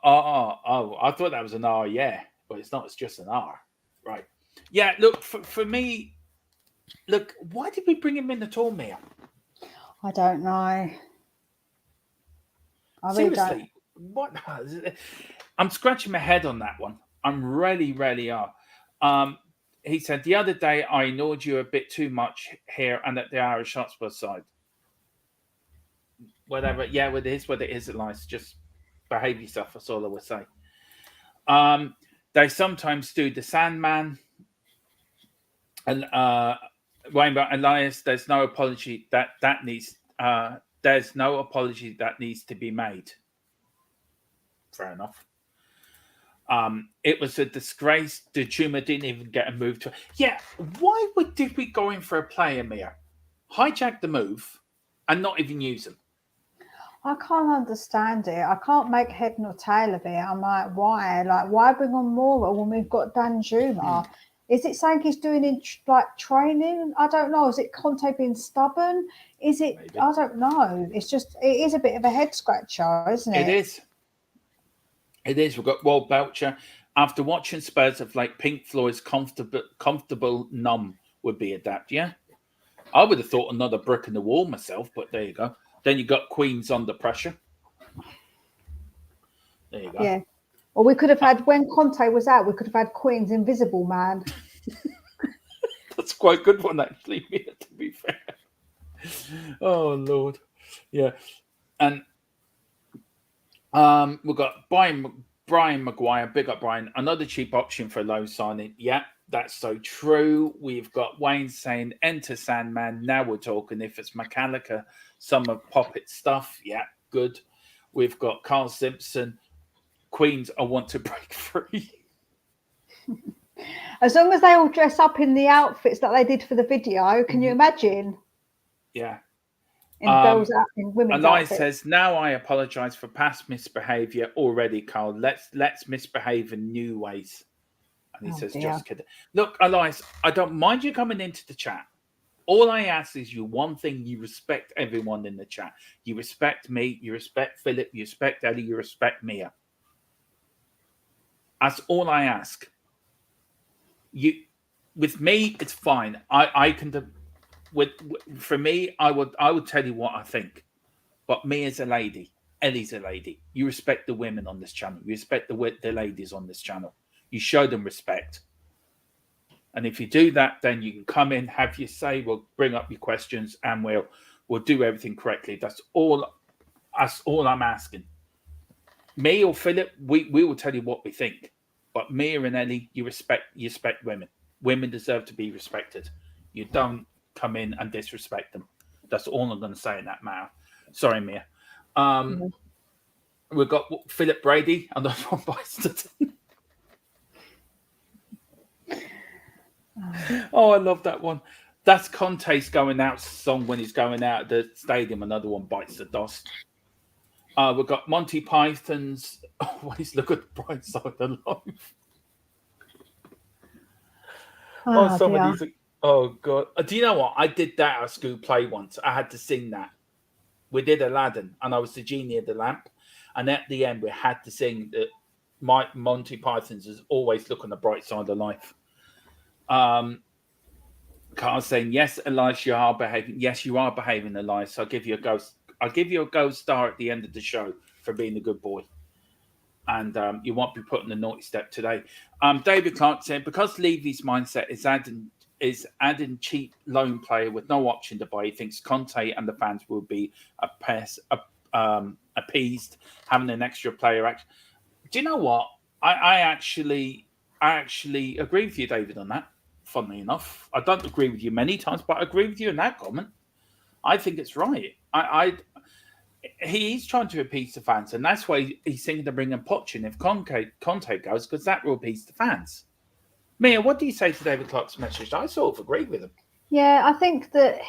R. Oh, I thought that was an R, yeah. But it's not, it's just an R. Right. Yeah, look, for me, look, why did we bring him in at all, Mia? I don't know. I really Seriously, what? I'm scratching my head on that one. I'm really are. He said the other day I ignored you a bit too much here and at the Irish HOTSPUR side. Whatever, yeah, what it is, Elias. Just behave yourself. That's all I would say. They sometimes do the Sandman and Rainbow Elias. There's no apology that needs. There's no apology that needs to be made. Fair enough. It was a disgrace. The Juma didn't even get a move to. Yeah, why did we go in for a player, Mia? Hijack the move and not even use him. I can't understand it. I can't make head nor tail of it. I'm like, why? Like, why bring on Mora when we've got Dan Juma? Is it saying he's doing in training? I don't know. Is it Conte being stubborn? Is it? Maybe. I don't know. It is a bit of a head scratcher, isn't it? It is. It is. We've got Walt Belcher. After watching Spurs of like Pink Floyd's comfortable numb would be adapt. Yeah, I would have thought another brick in the wall myself, but there you go. Then you got Queens under pressure. There you go. Yeah. Or we could have had, when Conte was out, we could have had Queen's Invisible Man. That's quite a good one, actually, to be fair. Oh, Lord. Yeah. And we've got Brian Maguire, big up Brian, another cheap option for a low signing. Yeah, that's so true. We've got Wayne saying, enter Sandman. Now we're talking. If it's McAllister, some of Poppet stuff. Yeah, good. We've got Carl Simpson. Queens, I want to break free. As long as they all dress up in the outfits that they did for the video, can you imagine? Yeah. In girls' in women's Elias outfits. says, now I apologise for past misbehaviour already, Carl. Let's misbehave in new ways. And he says, dear. just kidding. Look, Elias, I don't mind you coming into the chat. All I ask is you one thing, you respect everyone in the chat. You respect me, you respect Philip, you respect Eddie, you respect Mia. That's all I ask. With me, it's fine. I can for me, I would tell you what I think. But me as a lady, Ellie's a lady. You respect the women on this channel. You respect the ladies on this channel. You show them respect. And if you do that, then you can come in, have your say. We'll bring up your questions, and we'll do everything correctly. That's all I'm asking. Me or Philip, we will tell you what we think. But Mia and Ellie, you respect women. Women deserve to be respected. You don't come in and disrespect them. That's all I'm going to say in that matter. Sorry, Mia. We've got Philip Brady and the Ron Byston. Oh, I love that one. That's Conte's going out song when he's going out of the stadium. Another one bites the dust. We've got Monty Python's Always Look at the Bright Side of Life. Oh, God. Do you know what? I did that at a school play once. I had to sing that. We did Aladdin, and I was the genie of the lamp. And at the end, we had to sing that Monty Python's is Always Look on the Bright Side of Life. Carl's saying, yes, Elias, you are behaving. Yes, you are behaving, Elias. I'll give you a gold star at the end of the show for being a good boy. And you won't be put in the naughty step today. David Clark said, because Levy's mindset is adding cheap loan player with no option to buy, he thinks Conte and the fans will be appeased having an extra player. Do you know what? I actually agree with you, David, on that. Funnily enough, I don't agree with you many times, but I agree with you in that comment. I think it's right. He's trying to appease the fans, and that's why he's thinking of bringing Poch in if Conte goes, because that will appease the fans. Mia, what do you say to David Clark's message? I sort of agree with him. Yeah, I think that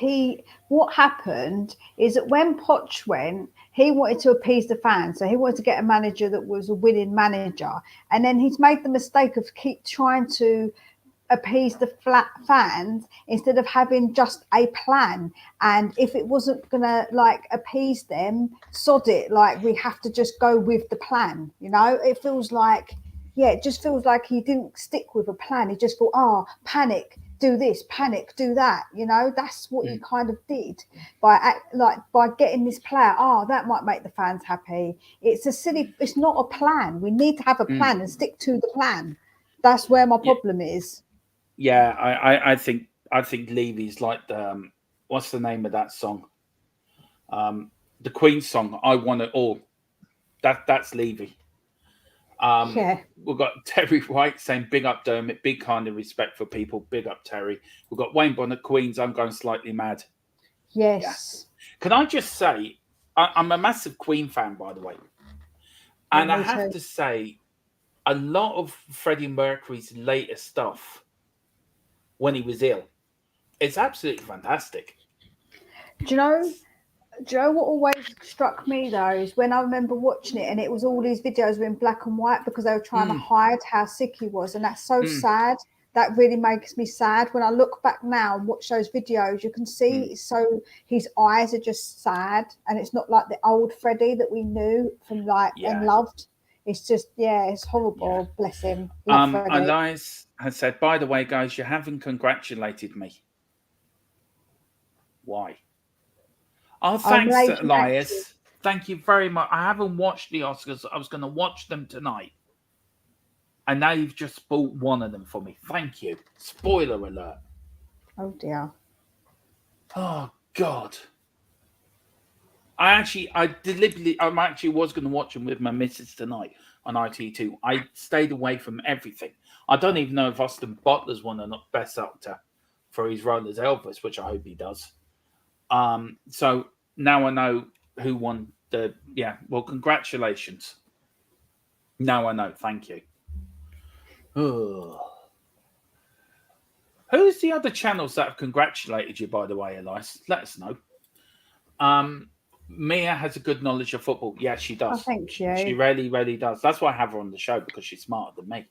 what happened is that when Poch went, he wanted to appease the fans. So he wanted to get a manager that was a winning manager. And then he's made the mistake of keep trying to appease the fans instead of having just a plan. And if it wasn't gonna appease them, sod it, we have to just go with the plan. It feels like, it just feels like he didn't stick with a plan. He just thought, panic, do this, panic, do that. You know, that's what he kind of did by getting this player. Oh, that might make the fans happy. It's not a plan. We need to have a plan and stick to the plan. That's where my problem is. Yeah, I think Levy's like the what's the name of that song? The Queen song, I Want It All. That's Levy. We've got Terry White saying big up Dermot, big kind of respect for people, big up Terry. We've got Wayne Bonner, Queens, I'm going slightly mad. Yes. Yeah. Can I just say, I'm a massive Queen fan, by the way. And I have to say, a lot of Freddie Mercury's later stuff when he was ill, it's absolutely fantastic. Do you know what always struck me though is when I remember watching it and it was all these videos were in black and white because they were trying to hide how sick he was, and that's so sad. That really makes me sad. When I look back now and watch those videos, you can see his eyes are just sad, and it's not like the old Freddie that we knew from and loved. It's just it's horrible. Yeah. Bless him. Elias has said, by the way, guys, you haven't congratulated me. Why? Oh, thanks, Elias. Thank you very much. I haven't watched the Oscars. I was going to watch them tonight. And now you've just spoiled one of them for me. Thank you. Spoiler alert. Oh, dear. Oh, God. I actually was going to watch them with my missus tonight on ITV2. I stayed away from everything. I don't even know if Austin Butler's won a Best Actor for his role as Elvis, which I hope he does. So now I know who won the. Yeah, well, congratulations. Now I know. Thank you. Who's the other channels that have congratulated you, by the way, Elias? Let us know. Mia has a good knowledge of football. Yeah, she does. Oh, thank you. She really, really does. That's why I have her on the show, because she's smarter than me.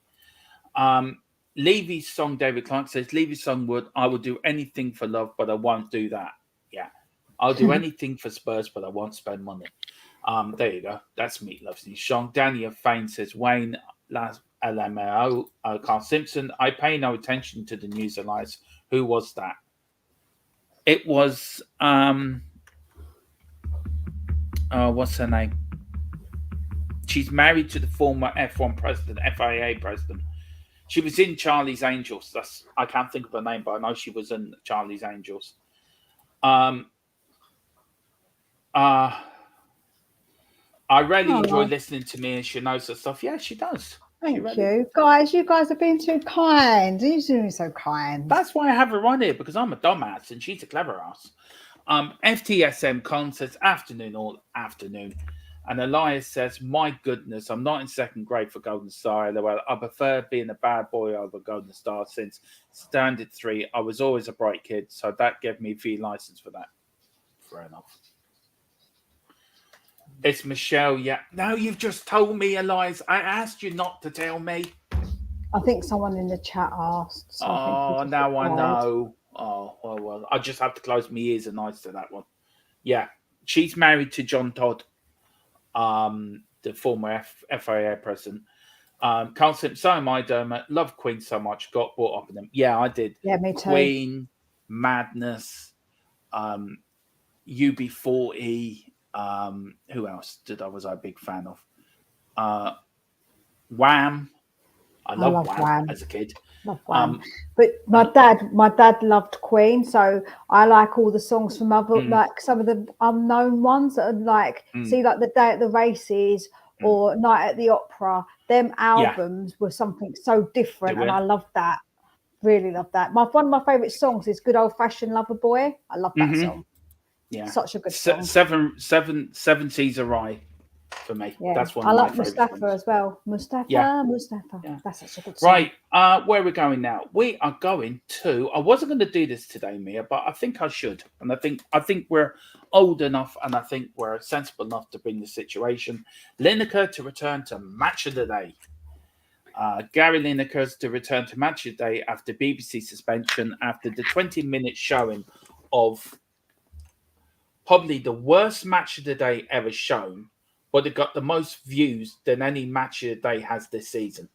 Levy's song, David Clark says, Levy's song I would do anything for love, but I won't do that. Yeah. I'll do anything for Spurs, but I won't spend money. There you go. That's Meatloaf's new song. Danny of Fane says, Wayne, LMAO, Carl Simpson. I pay no attention to the news, Elias. Who was that? It was, what's her name? She's married to the former F1 president, FIA president. She was in Charlie's Angels. I can't think of her name, but I know she was in Charlie's Angels. I really enjoy listening to me, and she knows her stuff. Yeah, she does. Thank you. Guys, you guys have been too kind. You're doing so kind. That's why I have her on here, because I'm a dumbass and she's a clever ass. FTSM Con says, afternoon, all afternoon. And Elias says, my goodness, I'm not in second grade for Golden Star. Well, I prefer being a bad boy over Golden Star since Standard 3. I was always a bright kid, so that gave me free license for that. Fair enough. It's Michelle. Yeah. Now you've just told me, Elias. I asked you not to tell me. I think someone in the chat asked. So now I know. Oh, well. I just have to close my ears and eyes to that one. Yeah. She's married to John Todd, the former FIA president. Carl Simpson, so am I, Dermot. Love Queen so much. Got brought up in them. Yeah, I did. Yeah, me too. Queen, Madness, UB40. Who else was I a big fan of? Wham. I love Wham as a kid. Love Wham. But my dad loved Queen, so I like all the songs from other, like some of the unknown ones that are like, see, like The Day at the Races or Night at the Opera. Them albums were something so different, and I loved that. Really loved that. One of my favourite songs is Good Old Fashioned Lover Boy. I love that song. Yeah, such a good song. Seven Seas of Rye for me. Yeah. That's one. I of love my Mustafa as well. Mustafa. Yeah. That's such a good song. Right, where are we going now? We are going to. I wasn't going to do this today, Mia, but I think I should, and I think we're old enough, and I think we're sensible enough to bring the situation. Lineker to return to Match of the Day. Gary Lineker's to return to Match of the Day after BBC suspension after the 20-minute showing of probably the worst Match of the Day ever shown, but it got the most views than any Match of the Day has this season.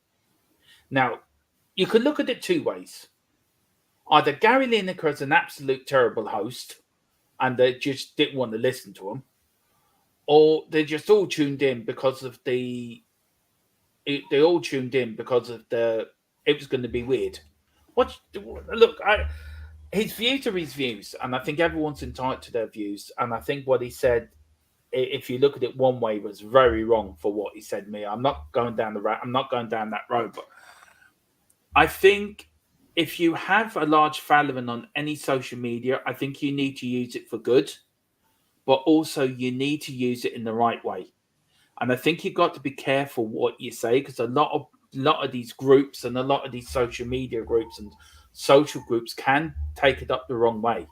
Now, you could look at it two ways. Either Gary Lineker is an absolute terrible host, and they just didn't want to listen to him, or they just all tuned in because of the. They all tuned in because of the. It was going to be weird. His views are his views, and I think everyone's entitled to their views. And I think what he said, if you look at it one way, was very wrong for what he said. I'm not going down I'm not going down that road, but I think if you have a large following on any social media, I think you need to use it for good, but also you need to use it in the right way. And I think you've got to be careful what you say, because a lot of these groups and a lot of these social media groups and social groups can take it up the wrong way.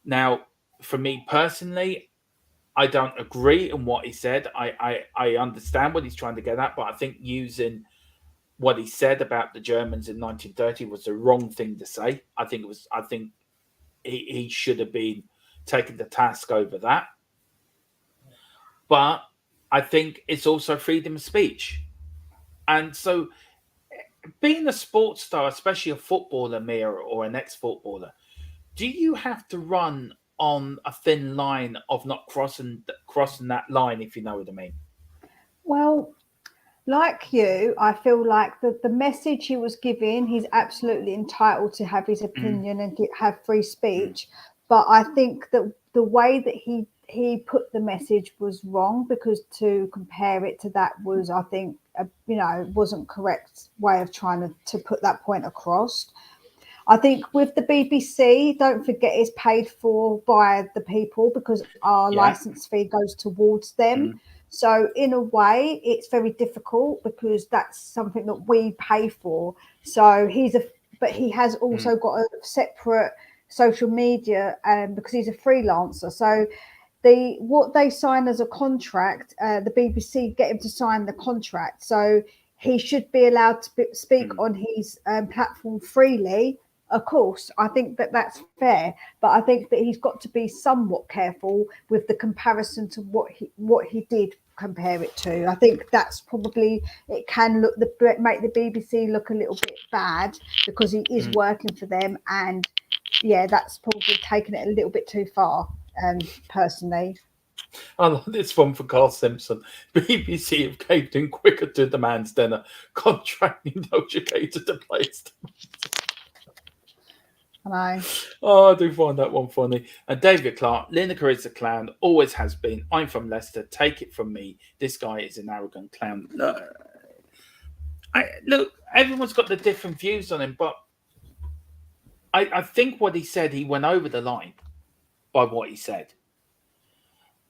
Now, for me personally, I don't agree on what he said. I understand what he's trying to get at, but I think using what he said about the Germans in 1930 was the wrong thing to say. I think he should have been taking the task over that. But I think it's also freedom of speech. And so being a sports star, especially a footballer, Mia, or an ex-footballer, do you have to run on a thin line of not crossing that line, if you know what I mean? Well, like you, I feel like the message he was giving, he's absolutely entitled to have his opinion and have free speech. But I think that the way that he put the message was wrong, because to compare it to that was, I think, wasn't correct way of trying to put that point across. I think with the BBC, don't forget it's paid for by the people, because our license fee goes towards them. So in a way, it's very difficult because that's something that we pay for. So but he has also got a separate social media because he's a freelancer. So what they sign as a contract, the BBC get him to sign the contract. So he should be allowed to speak on his platform freely. Of course, I think that that's fair, but I think that he's got to be somewhat careful with the comparison to what he did compare it to. I think that's probably, it can make the BBC look a little bit bad because he is working for them, and that's probably taken it a little bit too far, personally. I love this one for Carl Simpson. BBC have caved in quicker to the man's dinner, contracting negotiated to place. I know. Oh, I do find that one funny. And David Clark, Lineker is a clown, always has been. I'm from Leicester. Take it from me. This guy is an arrogant clown. Look, everyone's got the different views on him, but I think what he said, he went over the line by what he said.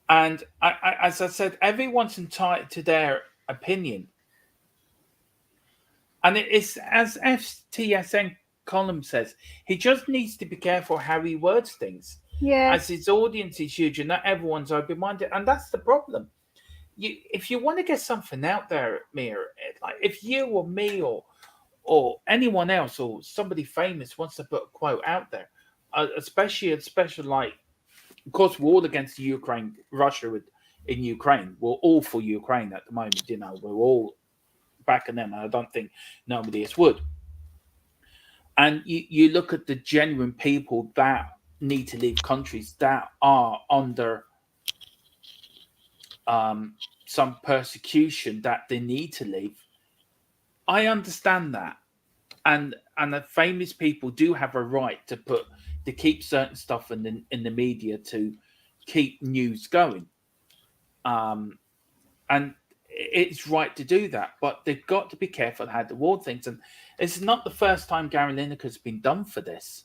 And as I said, everyone's entitled to their opinion. And it's, as FTSN column says, he just needs to be careful how he words things. Yeah. As his audience is huge and not everyone's open-minded. And that's the problem. If you want to get something out there, Mia, like if you or me or anyone else or somebody famous wants to put a quote out there, especially like, of course, we're all against Russia in Ukraine. We're all for Ukraine at the moment. We're all backing them, and I don't think nobody else would. And you look at the genuine people that need to leave countries that are under some persecution, that they need to leave. I understand that, and the famous people do have a right to keep certain stuff in the media to keep news going, and it's right to do that, but they've got to be careful how to word things. And it's not the first time Gary Lineker has been done for this.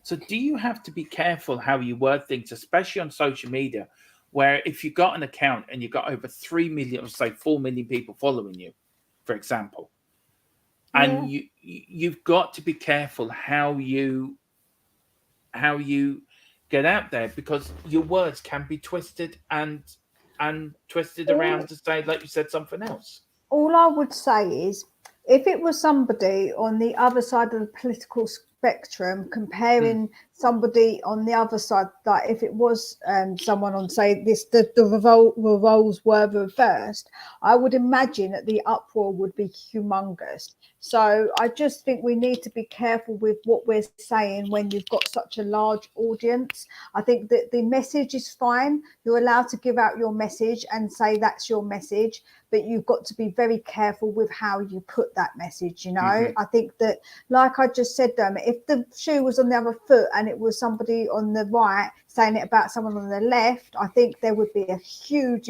So do you have to be careful how you word things, especially on social media, where if you've got an account and you've got over 3 million or say 4 million people following you, for example, and you've got to be careful how you get out there, because your words can be twisted and twisted around to say, like you said, something else. All I would say is, if it was somebody on the other side of the political spectrum comparing somebody on the other side, like if it was someone on, say, the roles were reversed, I would imagine that the uproar would be humongous. So I just think we need to be careful with what we're saying when you've got such a large audience. I think that the message is fine. You're allowed to give out your message and say that's your message, but you've got to be very careful with how you put that message, you know. I think that, like I just said, if the shoe was on the other foot and it was somebody on the right saying it about someone on the left, I think there would be a huge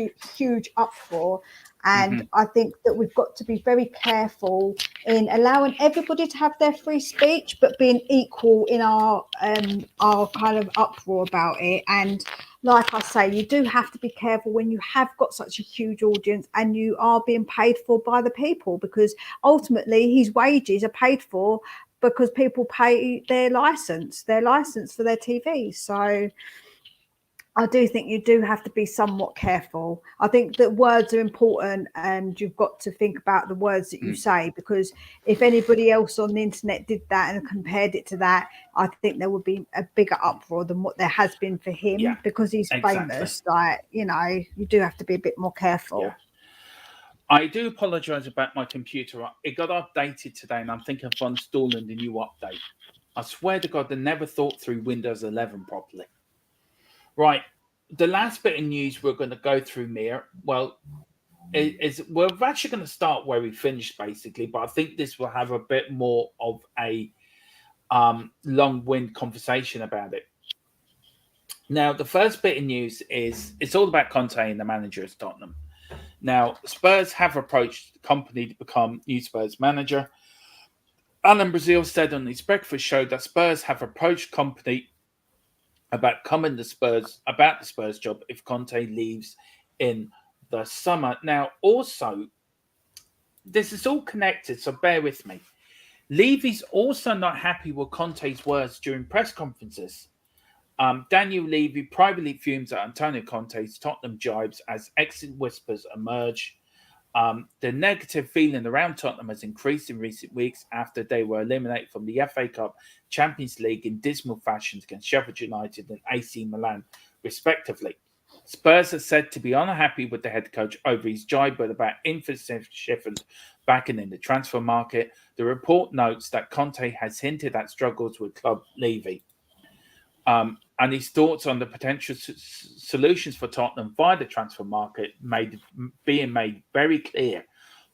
uproar. And I think that we've got to be very careful in allowing everybody to have their free speech, but being equal in our kind of uproar about it. And like I say, you do have to be careful when you have got such a huge audience and you are being paid for by the people, because ultimately his wages are paid for because people pay their license for their TV. So I do think you do have to be somewhat careful. I think that words are important and you've got to think about the words that you say, because if anybody else on the internet did that and compared it to that, I think there would be a bigger uproar than what there has been for him, because he's famous. Like, you know, you do have to be a bit more careful. Yeah. I do apologise about my computer. It got updated today and I'm thinking of installing the new update. I swear to God, they never thought through Windows 11 properly. Right, the last bit of news we're going to go through, Mia, well, is we're actually going to start where we finished, basically, but I think this will have a bit more of a long-wind conversation about it. Now, the first bit of news is it's all about Conte and the manager at Tottenham. Now, Spurs have approached the company to become new Spurs manager. Alan Brazil said on his breakfast show that Spurs have approached company about the Spurs job if Conte leaves in the summer. Now, also, this is all connected, so bear with me. Levy's also not happy with Conte's words during press conferences. Daniel Levy privately fumes at Antonio Conte's Tottenham jibes as exit whispers emerge. The negative feeling around Tottenham has increased in recent weeks after they were eliminated from the FA Cup, Champions League in dismal fashion against Sheffield United and AC Milan, respectively. Spurs are said to be unhappy with the head coach over his jibe about insufficient backing in the transfer market. The report notes that Conte has hinted at struggles with club Levy. And his thoughts on the potential solutions for Tottenham via the transfer market being made very clear.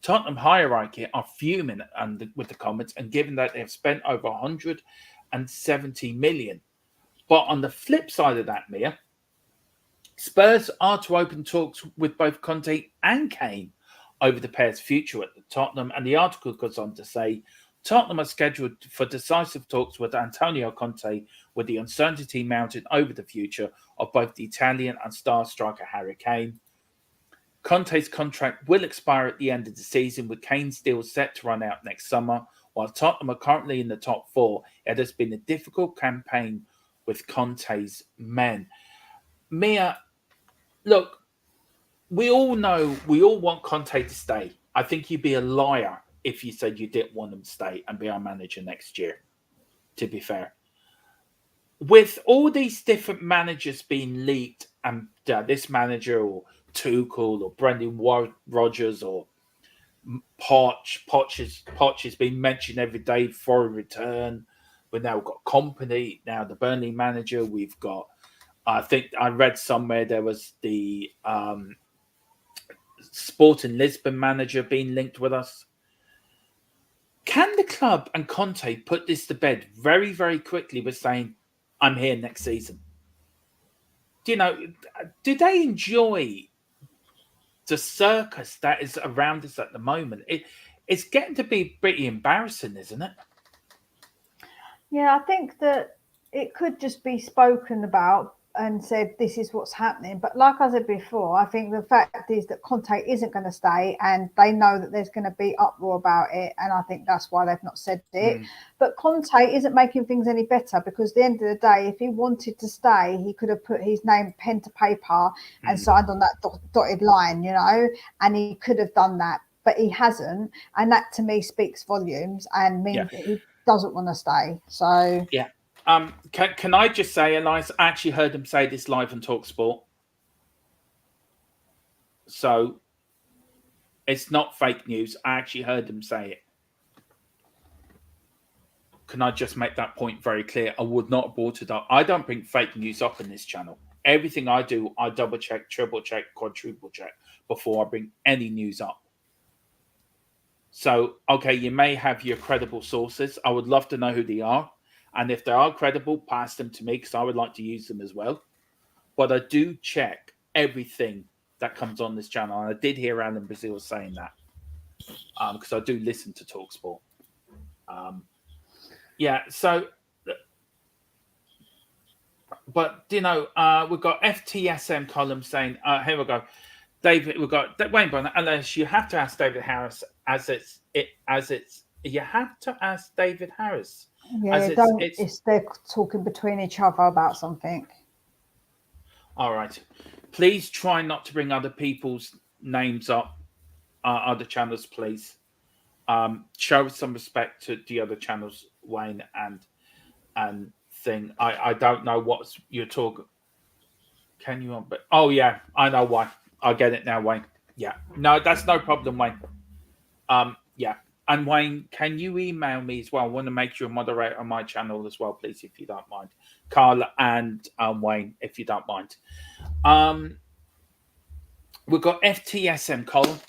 Tottenham hierarchy are fuming with the comments, and given that they have spent over 170 million. But on the flip side of that, Mia, Spurs are to open talks with both Conte and Kane over the pair's future at the Tottenham, and the article goes on to say Tottenham are scheduled for decisive talks with Antonio Conte, with the uncertainty mounted over the future of both the Italian and star striker Harry Kane. Conte's contract will expire at the end of the season, with Kane's deal set to run out next summer. While Tottenham are currently in the top four, it has been a difficult campaign with Conte's men. Mia, look, we all know, we all want Conte to stay. I think you'd be a liar if you said you didn't want him to stay and be our manager next year, to be fair. With all these different managers being leaked, and this manager or Tuchel or Brendan Rodgers or Poch has been mentioned every day for a return. We've now got Company, now the Burnley manager. We've got, I think I read somewhere there was the Sporting Lisbon manager being linked with us. Can the club and Conte put this to bed very, very quickly with saying, I'm here next season? Do they enjoy the circus that is around us at the moment? It's getting to be pretty embarrassing, isn't it? Yeah, I think that it could just be spoken about and said, this is what's happening. But like I said before, I think the fact is that Conte isn't going to stay, and they know that there's going to be uproar about it. And I think that's why they've not said it. But Conte isn't making things any better, because at the end of the day, if he wanted to stay, he could have put his name pen to paper and signed on that dotted line, and he could have done that. But he hasn't. And that to me speaks volumes and means that he doesn't want to stay. So yeah, Can I just say, Elias, I actually heard him say this live on TalkSport. So it's not fake news. I actually heard him say it. Can I just make that point very clear? I would not have brought it up. I don't bring fake news up in this channel. Everything I do, I double check, triple check, quadruple check before I bring any news up. So, okay, you may have your credible sources. I would love to know who they are. And if they are credible, pass them to me because I would like to use them as well. But I do check everything that comes on this channel. And I did hear Alan Brazil saying that because I do listen to TalkSport. Yeah, so, but, you know, we've got FTSM column saying, here we go. David, we've got Wayne Bonner, unless you have to ask David Harris you have to ask David Harris. Yeah, it's they're talking between each other about something. All right. Please try not to bring other people's names up, other channels, please. Show some respect to the other channels, Wayne and thing. I don't know what you're talking. Can you? But oh yeah, I know why. I get it now, Wayne. Yeah, no, that's no problem, Wayne. Yeah, and Wayne, can you email me as well? I want to make you a moderator on my channel as well, please, if you don't mind. Carl and Wayne, if you don't mind. We've got FTSM Colin.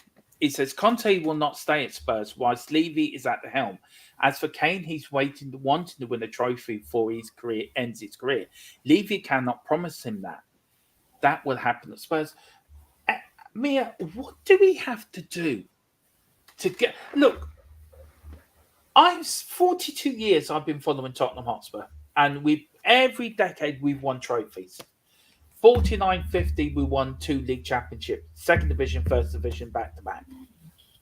It says Conte will not stay at Spurs whilst Levy is at the helm. As for Kane, he's wanting to win a trophy before his career ends his career. Levy cannot promise him that. That will happen at Spurs. Mia, what do we have to do to get... Look, 42 years I've been following Tottenham Hotspur, and every decade we've won trophies. 49-50, we won 2 league championships, second division, first division, back-to-back.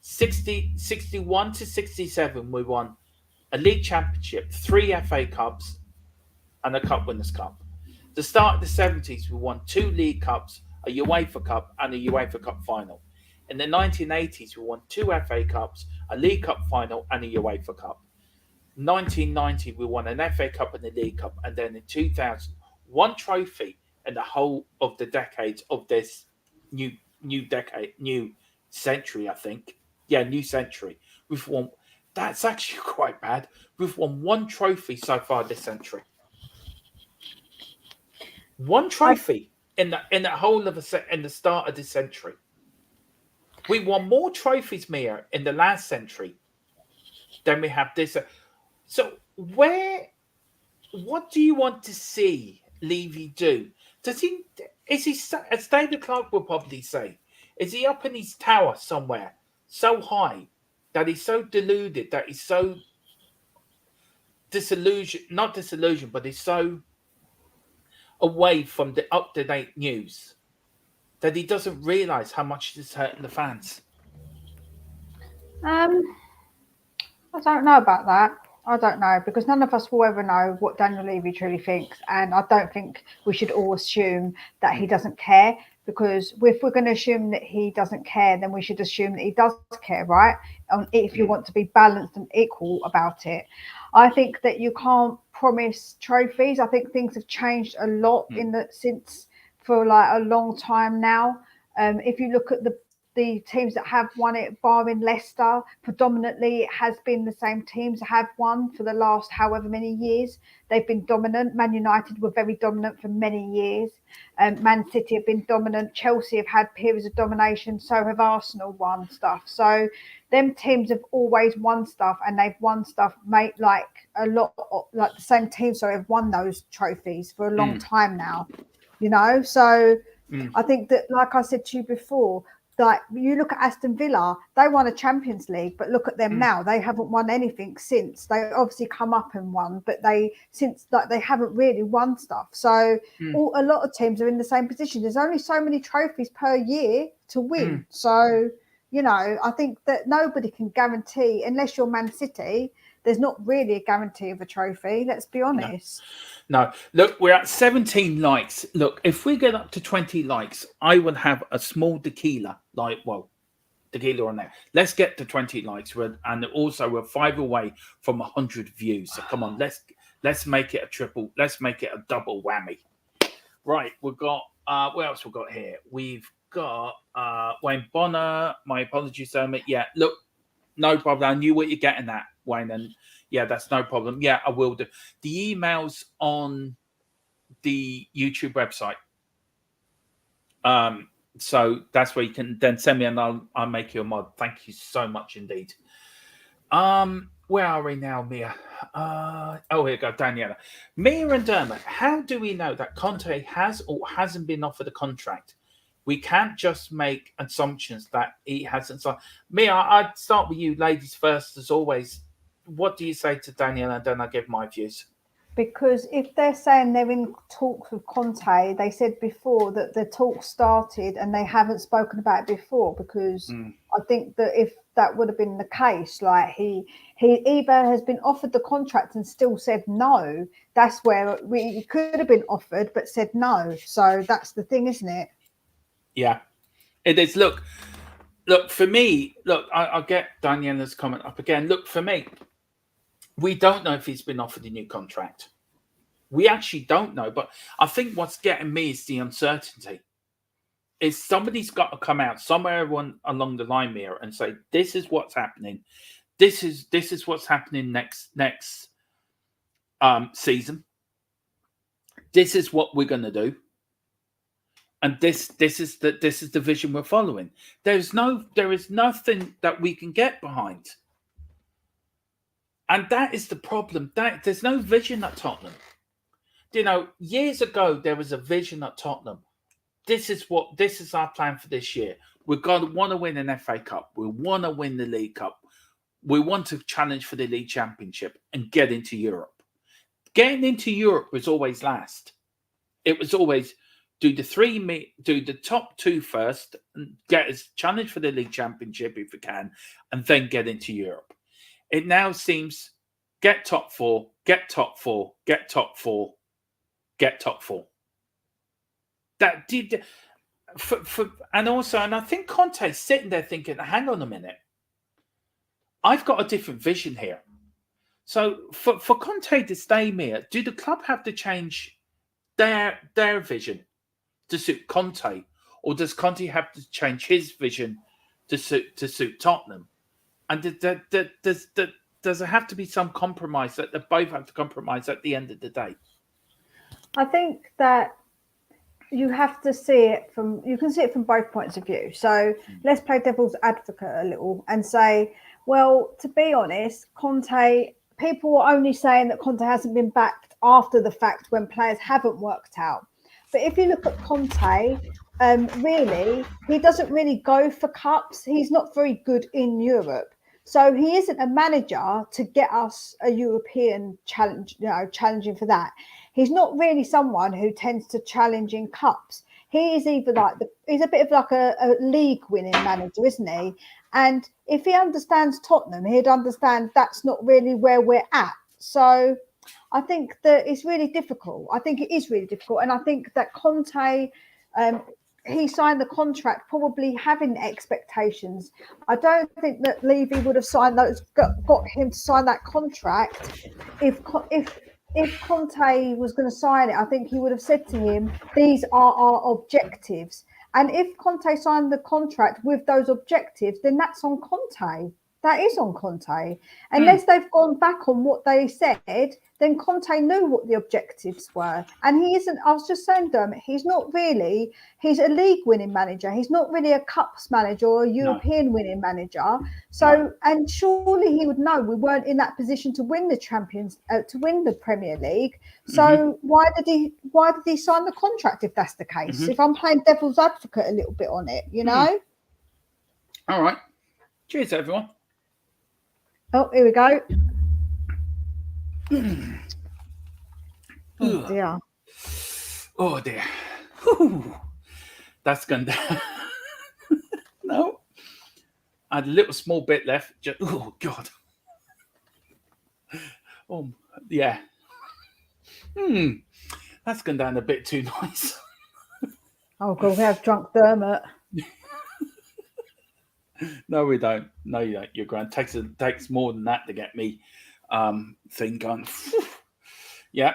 61 to 67, we won a league championship, 3 FA Cups, and a Cup Winners' Cup. The start of the 70s, we won 2 League Cups, a UEFA Cup, and a UEFA Cup final. In the 1980s, we won 2 FA Cups, a League Cup final, and a UEFA Cup. 1990, we won an FA Cup and a League Cup, and then in 2000, 1 trophy in the whole of the decades of this new century, I think. Yeah, new century. We've won. That's actually quite bad. We've won 1 trophy so far this century. 1 trophy in the whole of in the start of this century. We won more trophies, Mia, in the last century than we have this. So what do you want to see Levy do? As David Clark will probably say, is he up in his tower somewhere so high that he's so deluded, that he's so not disillusioned, but he's so away from the up-to-date news that he doesn't realise how much it's hurting the fans? I don't know about that. I don't know, because none of us will ever know what Daniel Levy truly thinks, and I don't think we should all assume that he doesn't care, because if we're going to assume that he doesn't care, then we should assume that he does care, right? If you want to be balanced and equal about it. I think that you can't promise trophies. I think things have changed a lot since for like a long time now. If you look at the teams that have won it, barring Leicester, predominantly it has been the same teams that have won for the last however many years. They've been dominant. Man United were very dominant for many years. Man City have been dominant. Chelsea have had periods of domination. So have Arsenal won stuff. So them teams have always won stuff, and they've won stuff like the same teams have won those trophies for a long time now, you know. So I think that, like I said to you before, like you look at Aston Villa, they won a Champions League, but look at them now. They haven't won anything since. They obviously come up and won, but they haven't really won stuff. So a lot of teams are in the same position. There's only so many trophies per year to win. So, you know, I think that nobody can guarantee, unless you're Man City, there's not really a guarantee of a trophy. Let's be honest. No. Look, we're at 17 likes. Look, if we get up to 20 likes, I will have a small tequila. Tequila on there. Let's get to 20 likes. And also we're 5 away from 100 views. So come on, Let's make it a triple. Let's make it a double whammy. Right, we've got what else we've got here? We've got Wayne Bonner. My apologies, Dermot. Yeah, look, no problem. I knew what you're getting at, Wayne, and yeah, that's no problem. Yeah, I will do. The emails on the YouTube website. So that's where you can then send me and I'll make you a mod. Thank you so much indeed. Where are we now, Mia? Here we go, Daniela. Mia and Dermot, how do we know that Conte has or hasn't been offered a contract? We can't just make assumptions that he hasn't signed. Mia, I'd start with you, ladies first, as always. What do you say to Daniela, and then I'll give my views? Because if they're saying they're in talks with Conte, they said before that the talks started and they haven't spoken about it before. Because I think that if that would have been the case, like he either has been offered the contract and still said no, that's where he could have been offered but said no. So that's the thing, isn't it? Yeah, it is. Look, for me, I'll get Daniela's comment up again. Look, for me, we don't know if he's been offered a new contract. We actually don't know. But I think what's getting me is the uncertainty. Is somebody's got to come out somewhere along the line here and say, this is what's happening. This is what's happening next season. This is what we're going to do. And this is the vision we're following. There is nothing that we can get behind. And that is the problem. That there's no vision at Tottenham. You know, years ago there was a vision at Tottenham. This is our plan for this year. We're going to want to win an FA Cup. We want to win the League Cup. We want to challenge for the League Championship and get into Europe. Getting into Europe was always last. It was always do the top two first and get us challenge for the League Championship if we can, and then get into Europe. It now seems get top four, get top four, get top four, get top four. That did and I think Conte's sitting there thinking, hang on a minute, I've got a different vision here. So for Conte to stay here, do the club have to change their vision to suit Conte, or does Conte have to change his vision to suit Tottenham? And does there have to be some compromise that they both have to compromise at the end of the day? I think that you have to see it from both points of view. So let's play devil's advocate a little and say, well, to be honest, Conte, people are only saying that Conte hasn't been backed after the fact when players haven't worked out. But if you look at Conte, really, he doesn't really go for cups. He's not very good in Europe. So he isn't a manager to get us a European challenge, challenging for that. He's not really someone who tends to challenge in cups. He is either he's a bit of like a league winning manager, isn't he? And if he understands Tottenham, he'd understand that's not really where we're at. So I think that it's really difficult. I think it is really difficult. And I think that Conte, he signed the contract probably having expectations. I don't think that Levy would have signed those, got him to sign that contract if Conte was going to sign it. I think he would have said to him, these are our objectives. And if Conte signed the contract with those objectives, then that's on Conte. That is on Conte. Unless they've gone back on what they said, then Conte knew what the objectives were. And he isn't, I was just saying, Dermot, he's a league winning manager. He's not really a cups manager or a European winning manager. So, and surely he would know we weren't in that position to win to win the Premier League. So why did he sign the contract if that's the case? If I'm playing devil's advocate a little bit on it, you know? All right. Cheers, everyone. Oh, here we go. Oh dear. Oh dear. Whew. That's gone down. No. I had a little small bit left. Oh God. Oh yeah. That's gone down a bit too nice. Oh God, we have drunk Dermot. No, we don't. No, you don't. You're grand. Takes more than that to get me thing going. Yeah.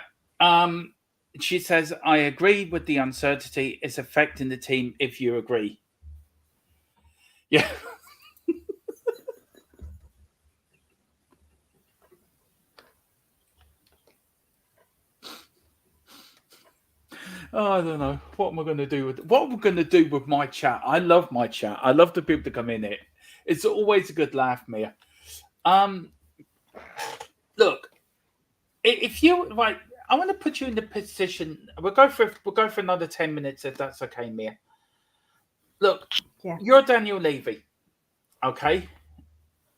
She says, I agree with the uncertainty. It's affecting the team if you agree. Yeah. Oh, I don't know. What am I going to do with what am I going to do with my chat? I love my chat. I love the people to come in it. It's always a good laugh, Mia. Look, if you right, I want to put you in the position. We'll go for another 10 minutes if that's okay, Mia. Look, Yeah. you're Daniel Levy, okay?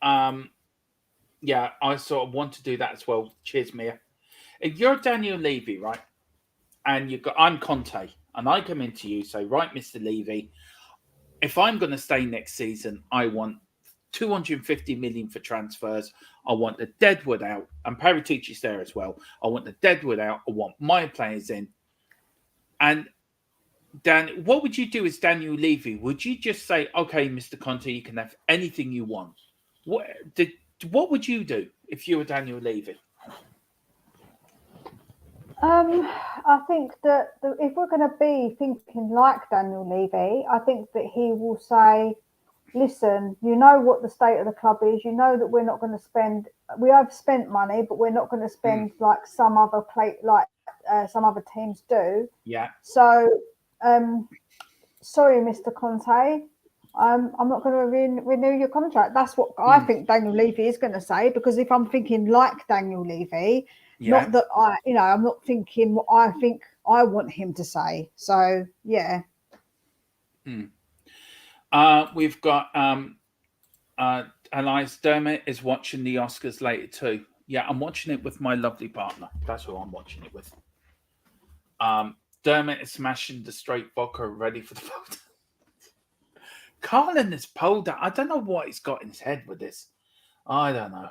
Yeah, I sort of want to do that as well. Cheers, Mia. If you're Daniel Levy, right, and I'm Conte, and I come into you, say, right, Mr. Levy, if I'm going to stay next season, I want 250 million for transfers. I want the deadwood out, and Paratici's there as well. I want the deadwood out. I want my players in. And Dan, what would you do as Daniel Levy? Would you just say, okay, Mr. Conte, you can have anything you want? What would you do if you were Daniel Levy? I think that if we're going to be thinking like Daniel Levy, I think that he will say, listen, you know what the state of the club is. You know that we're not going to spend. We have spent money, but we're not going to spend like some other some other teams do. Yeah. So, sorry, Mr. Conte, I'm not going to renew your contract. That's what I think Daniel Levy is going to say. Because if I'm thinking like Daniel Levy, not that I'm not thinking what I think I want him to say. So, yeah. We've got Elias Dermot is watching the Oscars later too. Yeah, I'm watching it with my lovely partner. That's who I'm watching it with. Dermot is smashing the straight vodka, ready for the pole. Carlin is pulled out. I don't know what he's got in his head with this. I don't know.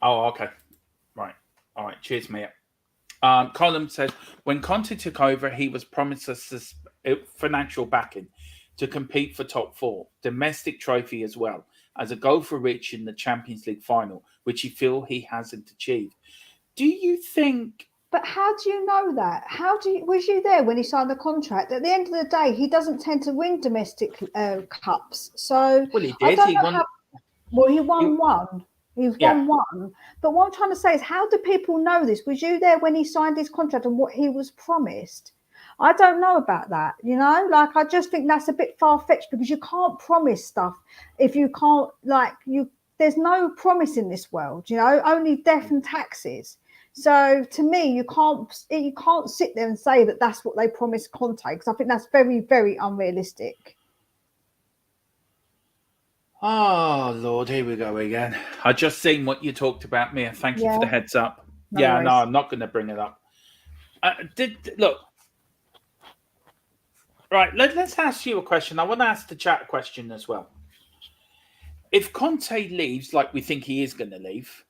Oh, okay. Right. All right. Cheers, Mia. Colin says, when Conte took over, he was promised us financial backing to compete for top four, domestic trophy as well, as a goal for Rich in the Champions League final, which he feel he hasn't achieved. Do you think... But how do you know that? Was you there when he signed the contract? At the end of the day, he doesn't tend to win domestic cups. So well, he did. I don't know he won one. He's won one. But what I'm trying to say is, how do people know this? Was you there when he signed his contract and what he was promised? I don't know about that, Like, I just think that's a bit far-fetched because you can't promise stuff if you can't, there's no promise in this world, only death and taxes. So to me, you can't sit there and say that that's what they promised Conte, because I think that's very, very unrealistic. Oh, Lord, here we go again. I just seen what you talked about, Mia. Thank you for the heads up. No worries. No, I'm not going to bring it up. Look. Right, let's ask you a question. I want to ask the chat a question as well. If Conte leaves, like we think he is going to leave,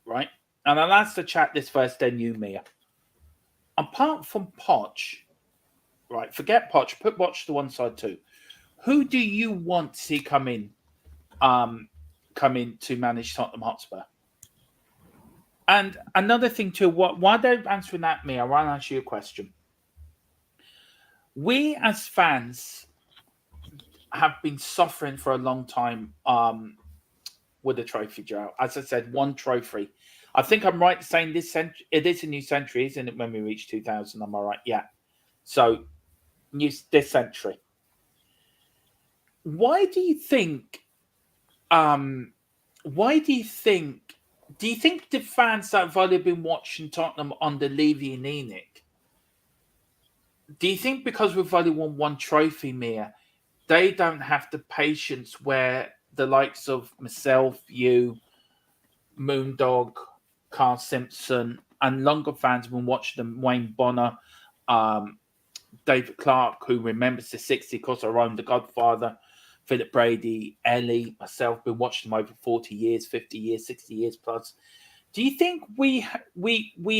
right? And I'll ask the chat this first, then you, Mia. Apart from Poch, right, forget Poch, put Poch to one side too. Who do you want to see come in to manage Tottenham Hotspur? And another thing too, why they're answering that, Mia, I want to ask you a question. We as fans have been suffering for a long time with the trophy drought. As I said, one trophy. I think I'm right saying this century, it is a new century, isn't it, when we reach 2000? Am I right? Yeah. So, this century. Why do you think do you think the fans that have only been watching Tottenham under Levy and Enoch, do you think because we've only won one trophy, Mia, they don't have the patience where the likes of myself, you, Moondog, Carl Simpson, and longer fans have been watching them, Wayne Bonner, David Clark, who remembers the 60, of course, I own The Godfather, Philip Brady, Ellie, myself, been watching them over 40 years, 50 years, 60 years plus. Do you think we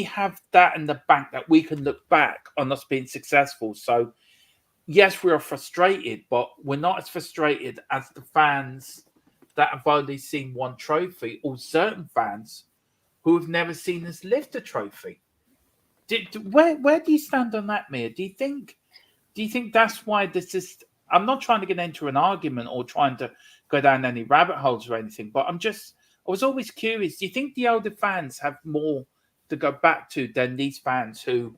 have that in the bank that we can look back on us being successful? So, yes, we are frustrated, but we're not as frustrated as the fans that have only seen one trophy, or certain fans who have never seen us lift a trophy. Where do you stand on that, Mia? Do you think that's why this is? I'm not trying to get into an argument or trying to go down any rabbit holes or anything, but I was always curious. Do you think the older fans have more to go back to than these fans who've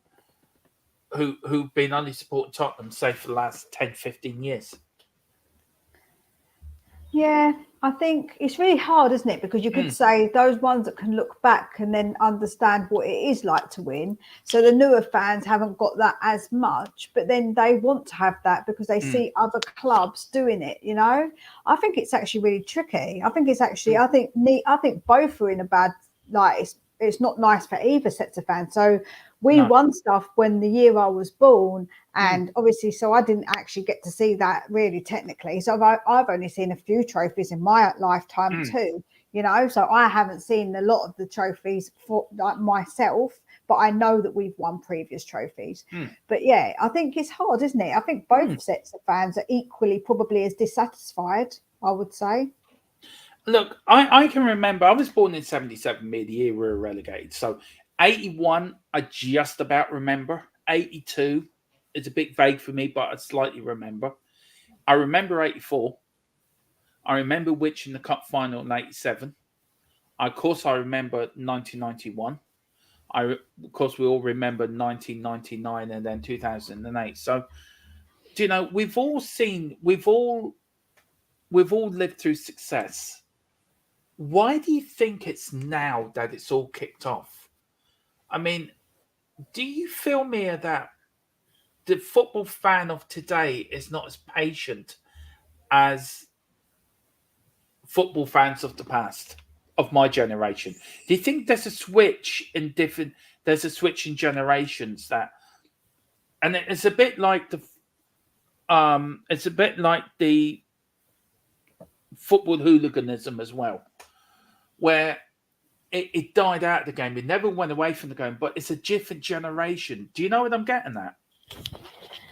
been only supporting Tottenham, say, for the last 10, 15 years? Yeah, I think it's really hard, isn't it? Because you could say those ones that can look back and then understand what it is like to win. So the newer fans haven't got that as much, but then they want to have that because they see other clubs doing it. You know, I think it's actually really tricky. I think it's actually, I think both are in a bad light. It's not nice for either sets of fans. So we won stuff when the year I was born, and obviously, so I didn't actually get to see that really technically. So I've only seen a few trophies in my lifetime too, you know. So I haven't seen a lot of the trophies for like myself, but I know that we've won previous trophies. But yeah, I think it's hard, isn't it? I think both sets of fans are equally probably as dissatisfied, I would say. Look, I can remember, I was born in 77, the year we were relegated. So 81, I just about remember. 82 is a bit vague for me, but I slightly remember. I remember 84. I remember Which in the cup final in 87. Of course, I remember 1991. Of course, we all remember 1999 and then 2008. So, you know, we've all lived through success. Why do you think it's now that it's all kicked off? I mean, do you feel, Mia, that the football fan of today is not as patient as football fans of the past, of my generation? Do you think there's a switch in generations and it's a bit like the football hooliganism as well, where it died out of the game. It never went away from the game, but it's a different generation. Do you know what I'm getting at?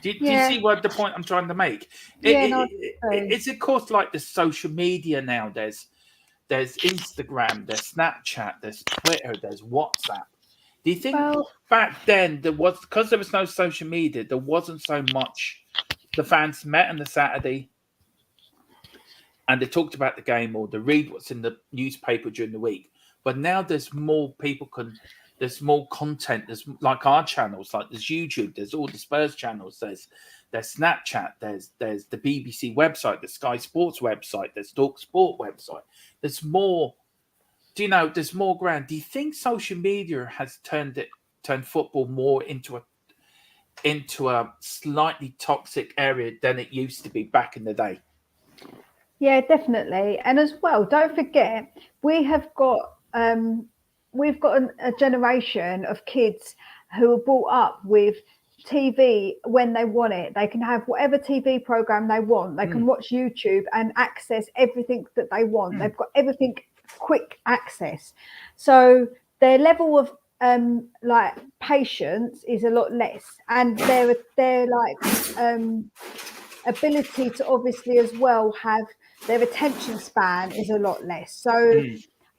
Do you see what the point I'm trying to make? It's of course like the social media now. There's Instagram, there's Snapchat, there's Twitter, there's WhatsApp. Do you think back then because there was no social media, there wasn't so much? The fans met on the Saturday and they talked about the game, or they read what's in the newspaper during the week. But now there's more there's more content. There's like our channels, like there's YouTube, there's all the Spurs channels, there's Snapchat, there's the BBC website, the Sky Sports website, there's Talk Sport website. There's more. There's more ground. Do you think social media has turned football more into a slightly toxic area than it used to be back in the day? Yeah, definitely. And as well, don't forget, we've got a generation of kids who are brought up with TV when they want it. They can have whatever TV program they want. They can watch YouTube and access everything that they want. They've got everything quick access. So their level of like patience is a lot less, and their ability to obviously as well have their attention span is a lot less. So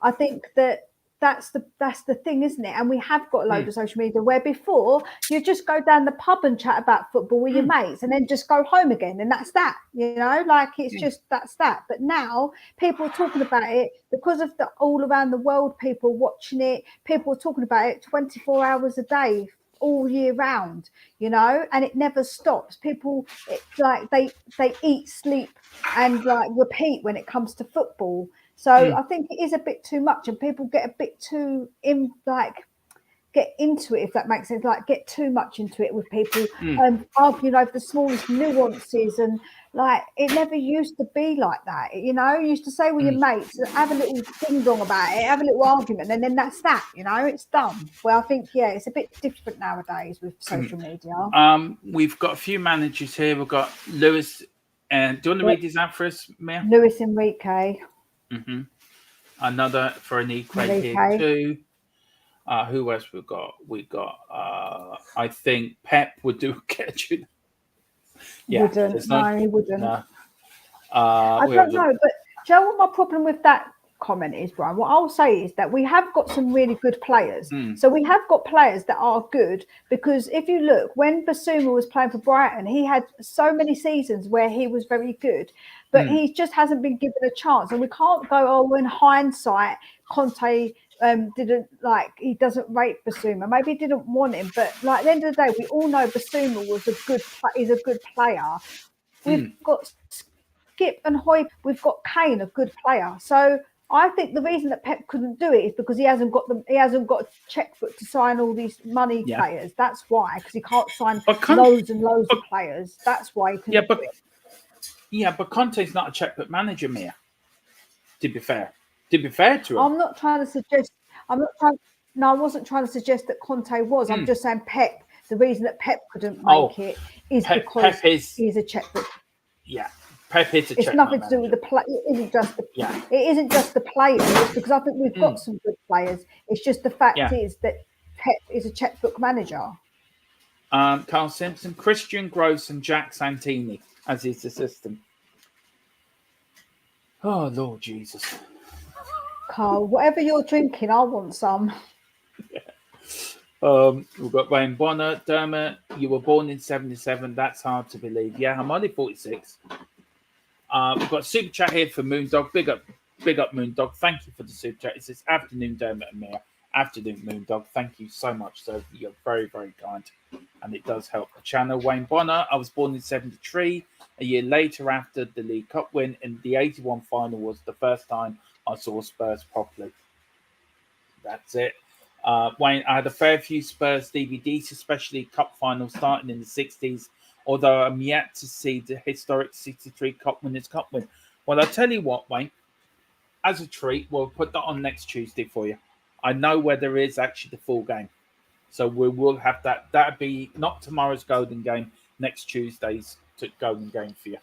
I think that's the thing, isn't it? And we have got a load of social media where before you just go down the pub and chat about football with your mates and then just go home again, and that's that, you know, like it's just that's that. But now people are talking about it because of the all around the world, people watching it, people are talking about it 24 hours a day, all year round, you know, and it never stops. People, it's like they eat, sleep and like repeat when it comes to football. So I think it is a bit too much, and people get a bit too get into it, if that makes sense, like get too much into it with people arguing over the smallest nuances, and like it never used to be like that, you know. You used to say with your mates, have a little ding dong about it, have a little argument, and then that's that, you know, it's done. Well, I think it's a bit different nowadays with social media. We've got a few managers here. We've got Lewis, and do you want to read these out for us, Mia? Luis Enrique. Another for Enrique here too. Who else we got? We got I think Pep would do get you. Yeah, wouldn't. No, he wouldn't. No. I don't know, but Do you know what my problem with that comment is, Brian? What I'll say is that we have got some really good players. So we have got players that are good, because if you look, when Basuma was playing for Brighton, he had so many seasons where he was very good, but he just hasn't been given a chance. And we can't go, oh, in hindsight, Conte didn't he doesn't rate Basuma. Maybe he didn't want him, but like at the end of the day, we all know Basuma was is a good player. We've got Skip and Hoy, we've got Kane, a good player. So I think the reason that Pep couldn't do it is because he hasn't got a checkbook to sign all these money players. That's why, because he can't sign loads and loads of players. That's why he couldn't do it. Yeah, but Conte's not a checkbook manager, Mia. To be fair to him. I'm not trying to suggest. I wasn't trying to suggest that Conte was. I'm just saying Pep. The reason that Pep couldn't make it is because he's a checkbook. Yeah. Pep is a it's nothing to do with the play. It isn't just the. It isn't just the players, because I think we've got some good players. It's just the fact is that Pep is a checkbook manager. Carl Simpson, Christian Gross, and Jack Santini as his assistant. Oh Lord Jesus, Carl, whatever you're drinking, I want some. We've got Wayne Bonner. Dermot, you were born in 77. That's hard to believe. Yeah, I'm only 46. We've got a super chat here for Moondog. Big up Moondog. Thank you for the super chat. It says afternoon, Dermot and Mia. Afternoon, Moondog. Thank you so much, sir. You're very, very kind, and it does help the channel. Wayne Bonner, I was born in 73. A year later, after the League Cup win in the 81 final, was the first time I saw Spurs properly. That's it. Wayne, I had a fair few Spurs DVDs, especially Cup finals starting in the 60s, although I'm yet to see the historic 63 Cup winners' Cup win. Well, I'll tell you what, Wayne, as a treat, we'll put that on next Tuesday for you. I know where there is actually the full game. So we will have that. That'll be not tomorrow's Golden Game, next Tuesday's Golden Game for you.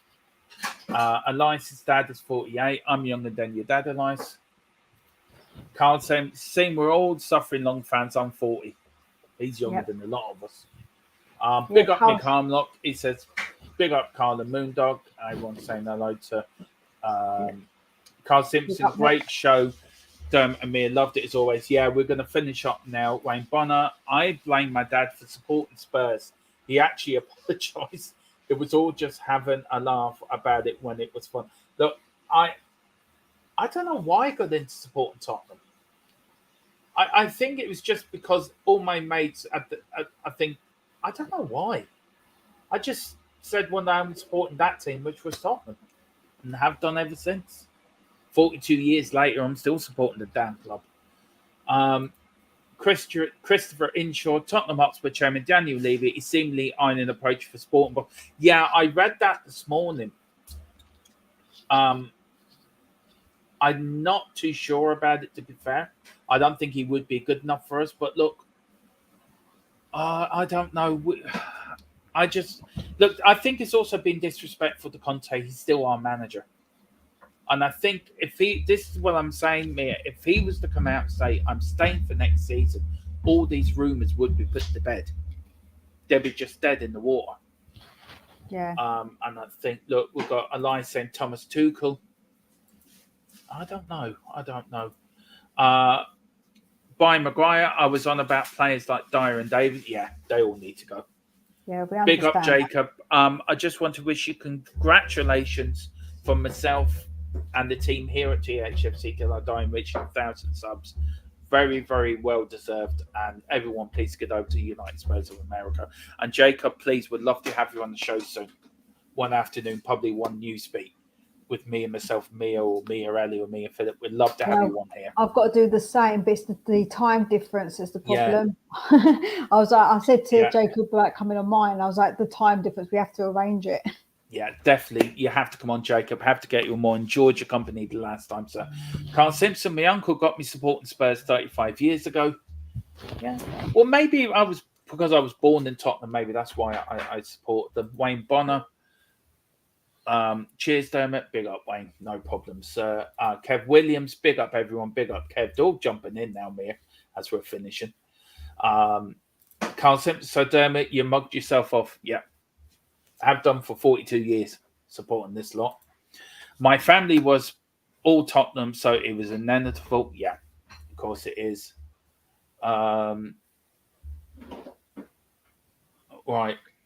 Elias's dad is 48. I'm younger than your dad, Elias. Carl saying, we're all suffering long fans. I'm 40. He's younger than a lot of us. Big up Nick Harmlock. He says, big up Carl and Moondog. Everyone's saying hello to Carl Simpson. Great show. Dermot and Mia loved it as always. Yeah, we're going to finish up now. Wayne Bonner. I blame my dad for supporting Spurs. He actually apologised. It was all just having a laugh about it when it was fun. Look, I don't know why I got into supporting Tottenham. I think it was just because all my mates, I don't know why. I just said one day I'm supporting that team, which was Tottenham, and have done ever since. 42 years later, I'm still supporting the damn club. Christopher Inshaw, Tottenham Hotspur chairman Daniel Levy is seemingly eyeing an approach for Sporting. But yeah, I read that this morning. I'm not too sure about it, to be fair. I don't think he would be good enough for us. But look, I don't know. I think it's also been disrespectful to Conte. He's still our manager. And I think this is what I'm saying, Mia, if he was to come out and say, I'm staying for next season, all these rumours would be put to bed. They'd be just dead in the water. Yeah. And I think, look, we've got Elias saying Thomas Tuchel. I don't know. Brian Maguire, I was on about players like Dyer and David. Yeah, they all need to go. Yeah, we understand. Big up, Jacob. I just want to wish you congratulations from myself and the team here at THFC till I die in reaching 1,000 subs. Very, very well deserved. And everyone, please get over to United Spurs of America. And Jacob, please, would love to have you on the show soon. One afternoon, probably one Newsbeat with me and myself, Mia or Mia Ellie or Mia Philip. We'd love to have you on here. I've got to do the same, but it's the time difference is the problem. Yeah. I said to Jacob about coming on mine, I was like, the time difference, we have to arrange it. Yeah, definitely. You have to come on, Jacob. Have to get you more. Enjoyed your company the last time, sir. Carl Simpson, my uncle got me supporting Spurs 35 years ago. Yeah. Well, maybe because I was born in Tottenham. Maybe that's why I support them. Wayne Bonner. Cheers, Dermot. Big up, Wayne. No problem, sir. Kev Williams. Big up, everyone. Big up, Kev. Dog jumping in now, Mia, as we're finishing. Carl Simpson. So, Dermot, you mugged yourself off. Yeah. Have done for 42 years supporting this lot. My family was all Tottenham, so it was inevitable. Yeah, of course it is. Right.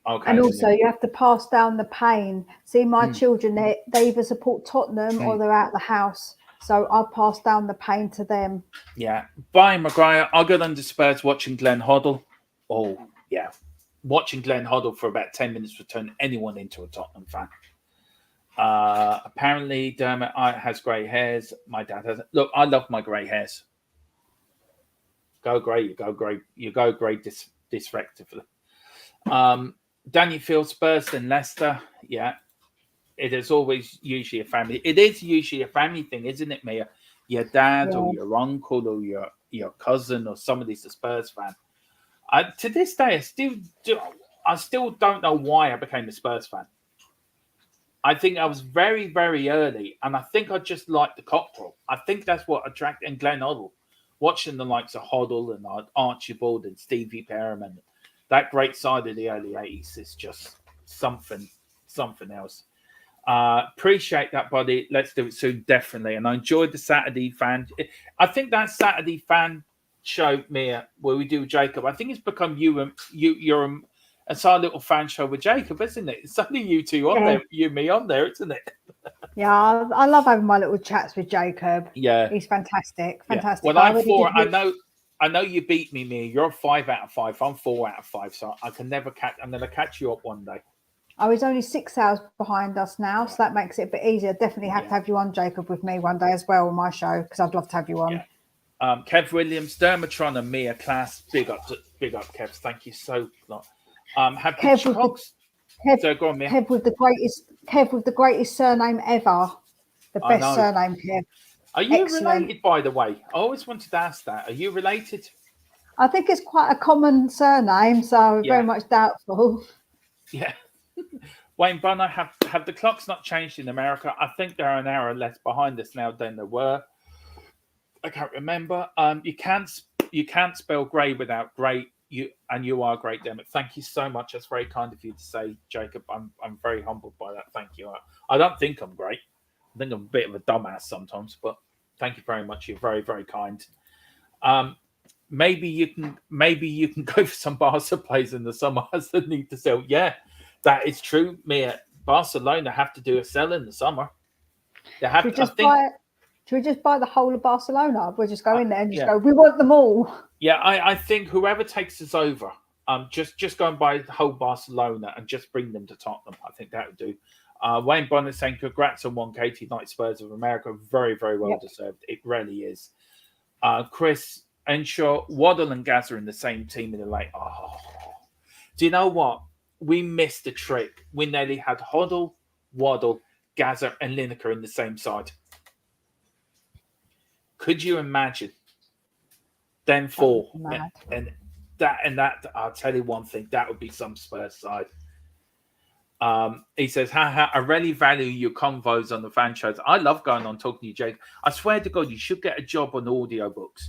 Okay. And also, you have to pass down the pain. See, my children, they either support Tottenham or they're out the house. So I pass down the pain to them. Yeah. Brian Maguire, I got under Spurs watching Glenn Hoddle. Oh, yeah. Watching Glenn Hoddle for about 10 minutes would turn anyone into a Tottenham fan. Apparently, Dermot has grey hairs. My dad has. Look, I love my grey hairs. Go grey, you go grey. You go grey disrespectfully. Daniel Field, Spurs and Leicester. Yeah. It is always usually a family. It is usually a family thing, isn't it, Mia? Your dad or your uncle or your cousin or somebody's a Spurs fan. To this day, I still don't know why I became a Spurs fan. I think I was very, very early, and I think I just liked the cockerel. I think that's what attracted and Glenn Hoddle. Watching the likes of Hoddle and Archibald and Stevie Perriman, that great side of the early 80s is just something else. Appreciate that, buddy. Let's do it soon, definitely. And I enjoyed the Saturday fan. I think that Saturday fan show, Mia, where we do Jacob. I think it's become you're a little fan show with Jacob, isn't it? It's only you two on there, you and me on there, isn't it? Yeah, I love having my little chats with Jacob. Yeah, he's fantastic. Yeah. Well, I'm 4. I know you beat me, Mia. You're 5 out of 5. I'm 4 out of 5. So I can never catch. I'm going to catch you up one day. Oh, he's only 6 hours behind us now, so that makes it a bit easier. Definitely have to have you on, Jacob, with me one day as well on my show, because I'd love to have you on. Yeah. Kev Williams, Dermatron, and Mia class. Big up, Kev. Thank you so much. Have Kev go on, Mia. Kev with the greatest surname ever. The best surname, Kev. Are you related, by the way? I always wanted to ask that. Are you related? I think it's quite a common surname, so very much doubtful. Yeah. Wayne Bunner, have the clocks not changed in America? I think they're an hour less behind us now than they were. I can't remember. You can't spell grey without great. You are great, Dermot. Thank you so much. That's very kind of you to say, Jacob. I'm very humbled by that. Thank you. I don't think I'm great. I think I'm a bit of a dumbass sometimes, but thank you very much. You're very, very kind. Maybe you can go for some Barca plays in the summer as they need to sell. Yeah, that is true. Mia, Barcelona have to do a sell in the summer. They have should we just buy the whole of Barcelona? We'll just go in there and just go, we want them all. Yeah, I think whoever takes us over, just go and buy the whole Barcelona and just bring them to Tottenham. I think that would do. Wayne Bonnet saying congrats on 1K to United Spurs of America. Very, very well deserved. It really is. Chris Enshaw, Waddle and Gaz are in the same team in the late. Oh, do you know what? We missed a trick. We nearly had Hoddle, Waddle, Gaza, and Lineker in the same side. Could you imagine? Then 4. And that, I'll tell you one thing, that would be some Spurs side. He says, I really value your convos on the fan shows. I love going on talking to you, Jake. I swear to God, you should get a job on audiobooks.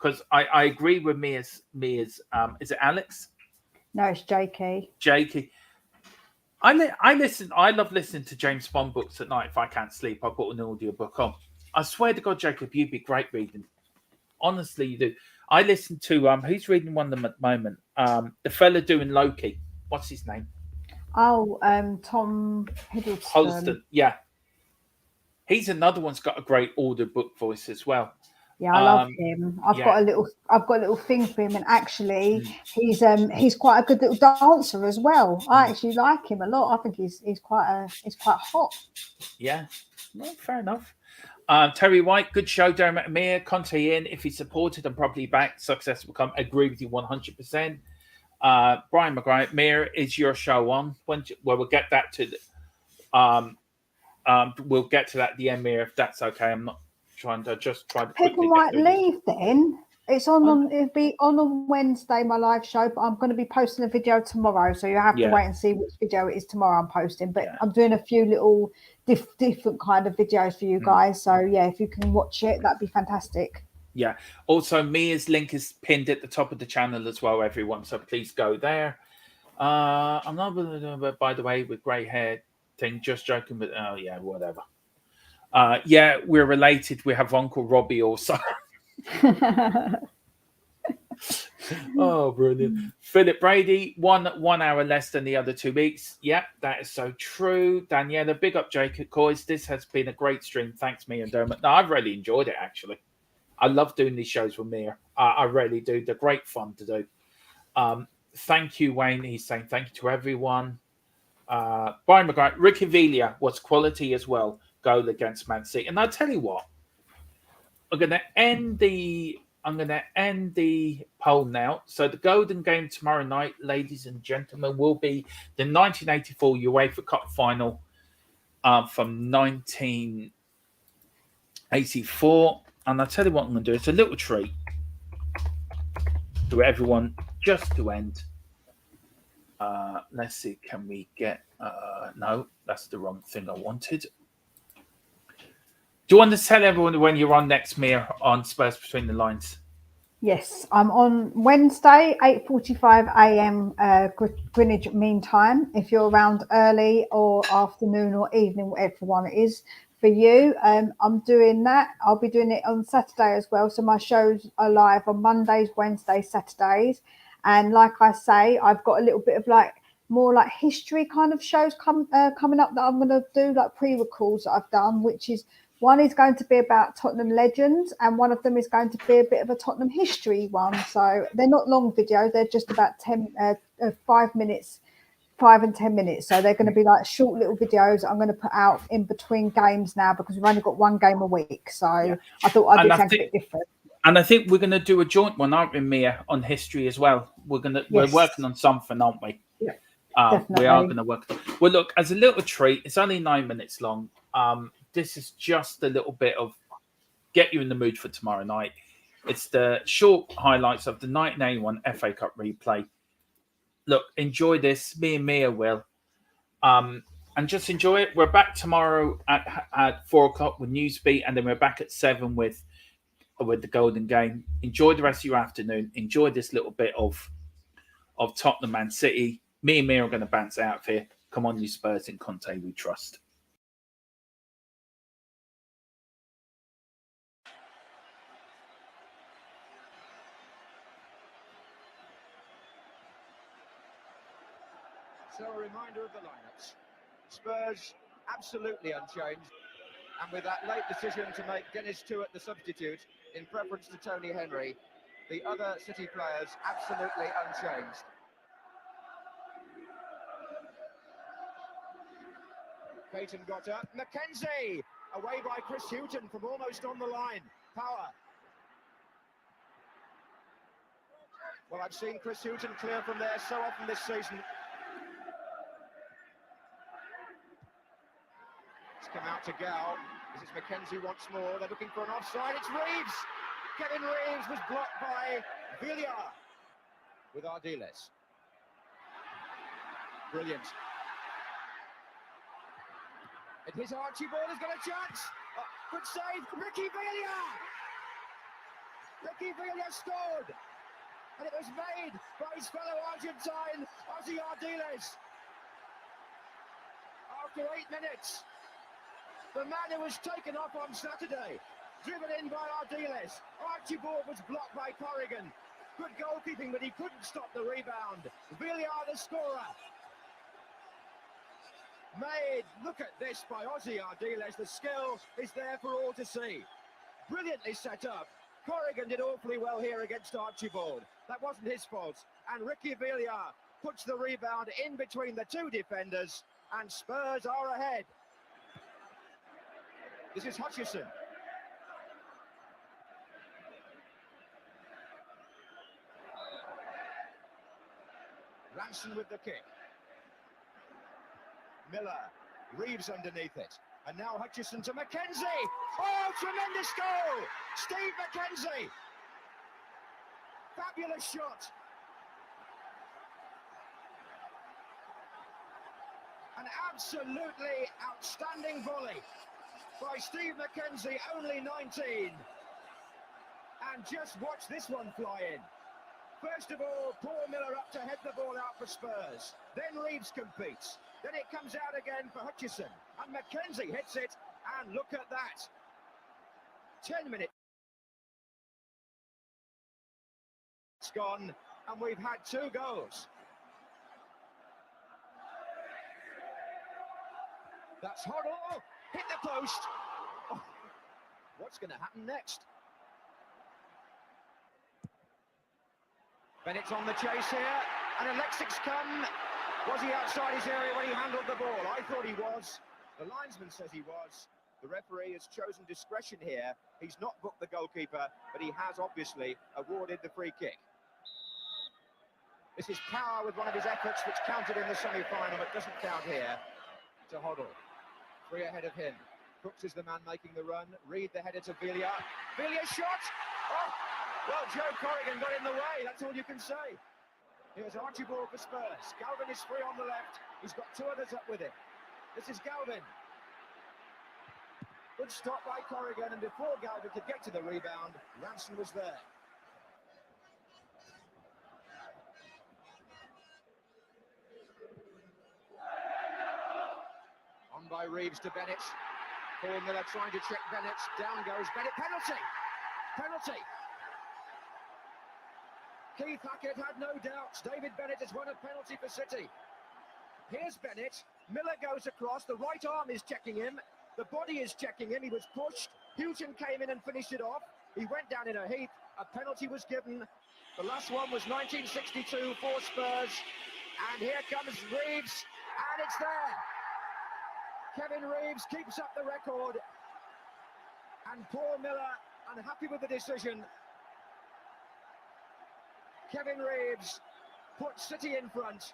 Because I agree with Mia's is it Alex? No, it's Jakey. Jakey. I listen. I love listening to James Bond books at night. If I can't sleep, I put an audiobook on. I swear to God, Jacob, you'd be great reading. Honestly, you do. I listen to who's reading one of them at the moment? The fella doing Loki. What's his name? Oh, Tom Hiddleston. Yeah. He's another one's got a great audiobook voice as well. Yeah, I love him. I've got a little thing for him, and actually, he's quite a good little dancer as well. I actually like him a lot. I think he's quite hot. Yeah, well, fair enough. Terry White, good show, Dermot Amir. Conte in, if he's supported and properly backed, success will come. Agree with you 100%. Brian McGrath, Mir, is your show on? We'll get that to we'll get to that at the end, Mir, if that's okay. I'm not trying to people might leave then. It's it'll be on Wednesday, my live show, but I'm going to be posting a video tomorrow, so you have to wait and see which video it is tomorrow I'm posting. But I'm doing a few little different kind of videos for you guys. So if you can watch it, that'd be fantastic. Yeah. Also, Mia's link is pinned at the top of the channel as well, everyone. So please go there. I'm not going to do it, by the way, with grey hair thing. Just joking, but whatever. Yeah, we're related. We have Uncle Robbie also. Oh, brilliant. Philip Brady, 1 hour less than the other 2 weeks. Yep, that is so true. Daniela, big up Jacob Coys. This has been a great stream. Thanks, me and Dermot. No, I've really enjoyed it, actually. I love doing these shows with Mia. I really do. They're great fun to do. Thank you, Wayne. He's saying thank you to everyone. Brian McGrath, Ricky Villa was quality as well. Goal against Man City. And I'll tell you what, I'm gonna end the poll now. So the golden game tomorrow night, ladies and gentlemen, will be the 1984 UEFA Cup final from 1984. And I'll tell you what I'm gonna do. It's a little treat to everyone just to end. Let's see, can we get no, that's the wrong thing I wanted. Do you want to tell everyone when you're on next, Mia, on Spurs Between the Lines? Yes, I'm on Wednesday, 8:45 a.m. Greenwich Mean Time. If you're around early or afternoon or evening, whatever one it is for you, I'm doing that. I'll be doing it on Saturday as well. So my shows are live on Mondays, Wednesdays, Saturdays. And like I say, I've got a little bit of more history kind of shows coming up that I'm going to do, like pre-records that I've done, which is one is going to be about Tottenham legends, and one of them is going to be a bit of a Tottenham history one. So they're not long videos; they're just about 5 minutes, 5 and 10 minutes. So they're going to be like short little videos I'm going to put out in between games now, because we've only got one game a week. So yeah. I thought I'd do something a bit different. And I think we're going to do a joint one, aren't we, Mia, on history as well? We're working on something, aren't we? Yeah. We are going to work. Well, look, as a little treat, it's only 9 minutes long. This is just a little bit of get you in the mood for tomorrow night. It's the short highlights of the 1981 FA Cup replay. Look, enjoy this. Me and Mia will. And just enjoy it. We're back tomorrow at 4 o'clock with Newsbeat, and then we're back at 7 with the Golden Game. Enjoy the rest of your afternoon. Enjoy this little bit of Tottenham Man City. Me and Mia are going to bounce out of here. Come on, you Spurs, in Conte we trust. So a reminder of the lineups. Spurs absolutely unchanged, and with that late decision to make Dennis Tuitt the substitute in preference to Tony Henry, the other City players absolutely unchanged. Payton got up, McKenzie away by Chris Hughton from almost on the line. Power. Well, I've seen Chris Hughton clear from there so often this season. Come out to Gal. This is McKenzie once more. They're looking for an offside. It's Reeves. Kevin Reeves was blocked by Villar with Ardiles. Brilliant. And his Archibald has got a chance. Good save. Ricky Villar. Ricky Villar scored. And it was made by his fellow Argentine, Ozzy Ardiles. After 8 minutes. The man who was taken off on Saturday, driven in by Ardiles. Archibald was blocked by Corrigan. Good goalkeeping, but he couldn't stop the rebound. Villar, the scorer. Made, look at this by Ozzy Ardiles. The skill is there for all to see. Brilliantly set up. Corrigan did awfully well here against Archibald. That wasn't his fault. And Ricky Villar puts the rebound in between the two defenders, and Spurs are ahead. This is Hutchison. Ranson with the kick. Miller, Reeves underneath it. And now Hutchison to McKenzie. Oh, tremendous goal! Steve McKenzie. Fabulous shot. An absolutely outstanding volley by Steve McKenzie, only 19. And just watch this one fly in. First of all, Paul Miller up to head the ball out for Spurs. Then Reeves competes. Then it comes out again for Hutchison. And McKenzie hits it, And look at that. 10 minutes gone, and we've had 2 goals. That's Hoddle, hit the post. Oh, what's going to happen next? Bennett's on the chase here, and Alexic's come. Was he outside his area when he handled the ball? I thought he was. The linesman says he was. The referee has chosen discretion here. He's not booked the goalkeeper, but he has obviously awarded the free kick. This is Power with one of his efforts, which counted in the semi-final, but doesn't count here. To Hoddle. 3 ahead of him. Crooks is the man making the run. Reed the header to Villiers. Villiers shot! Oh! Well, Joe Corrigan got in the way, that's all you can say. Here's Archibald for Spurs. Galvin is free on the left. He's got 2 others up with him. This is Galvin. Good stop by Corrigan, and before Galvin could get to the rebound, Ranson was there. On by Reeves to Bennett. Paul Miller trying to check Bennett. Down goes Bennett. Penalty! Penalty! Keith Hackett had no doubts. David Bennett has won a penalty for City. Here's Bennett. Miller goes across. The right arm is checking him. The body is checking him. He was pushed. Houghton came in and finished it off. He went down in a heap. A penalty was given. The last one was 1962 for Spurs. And here comes Reeves. And it's there. Kevin Reeves keeps up the record. And Paul Miller, unhappy with the decision. Kevin Reeves puts City in front.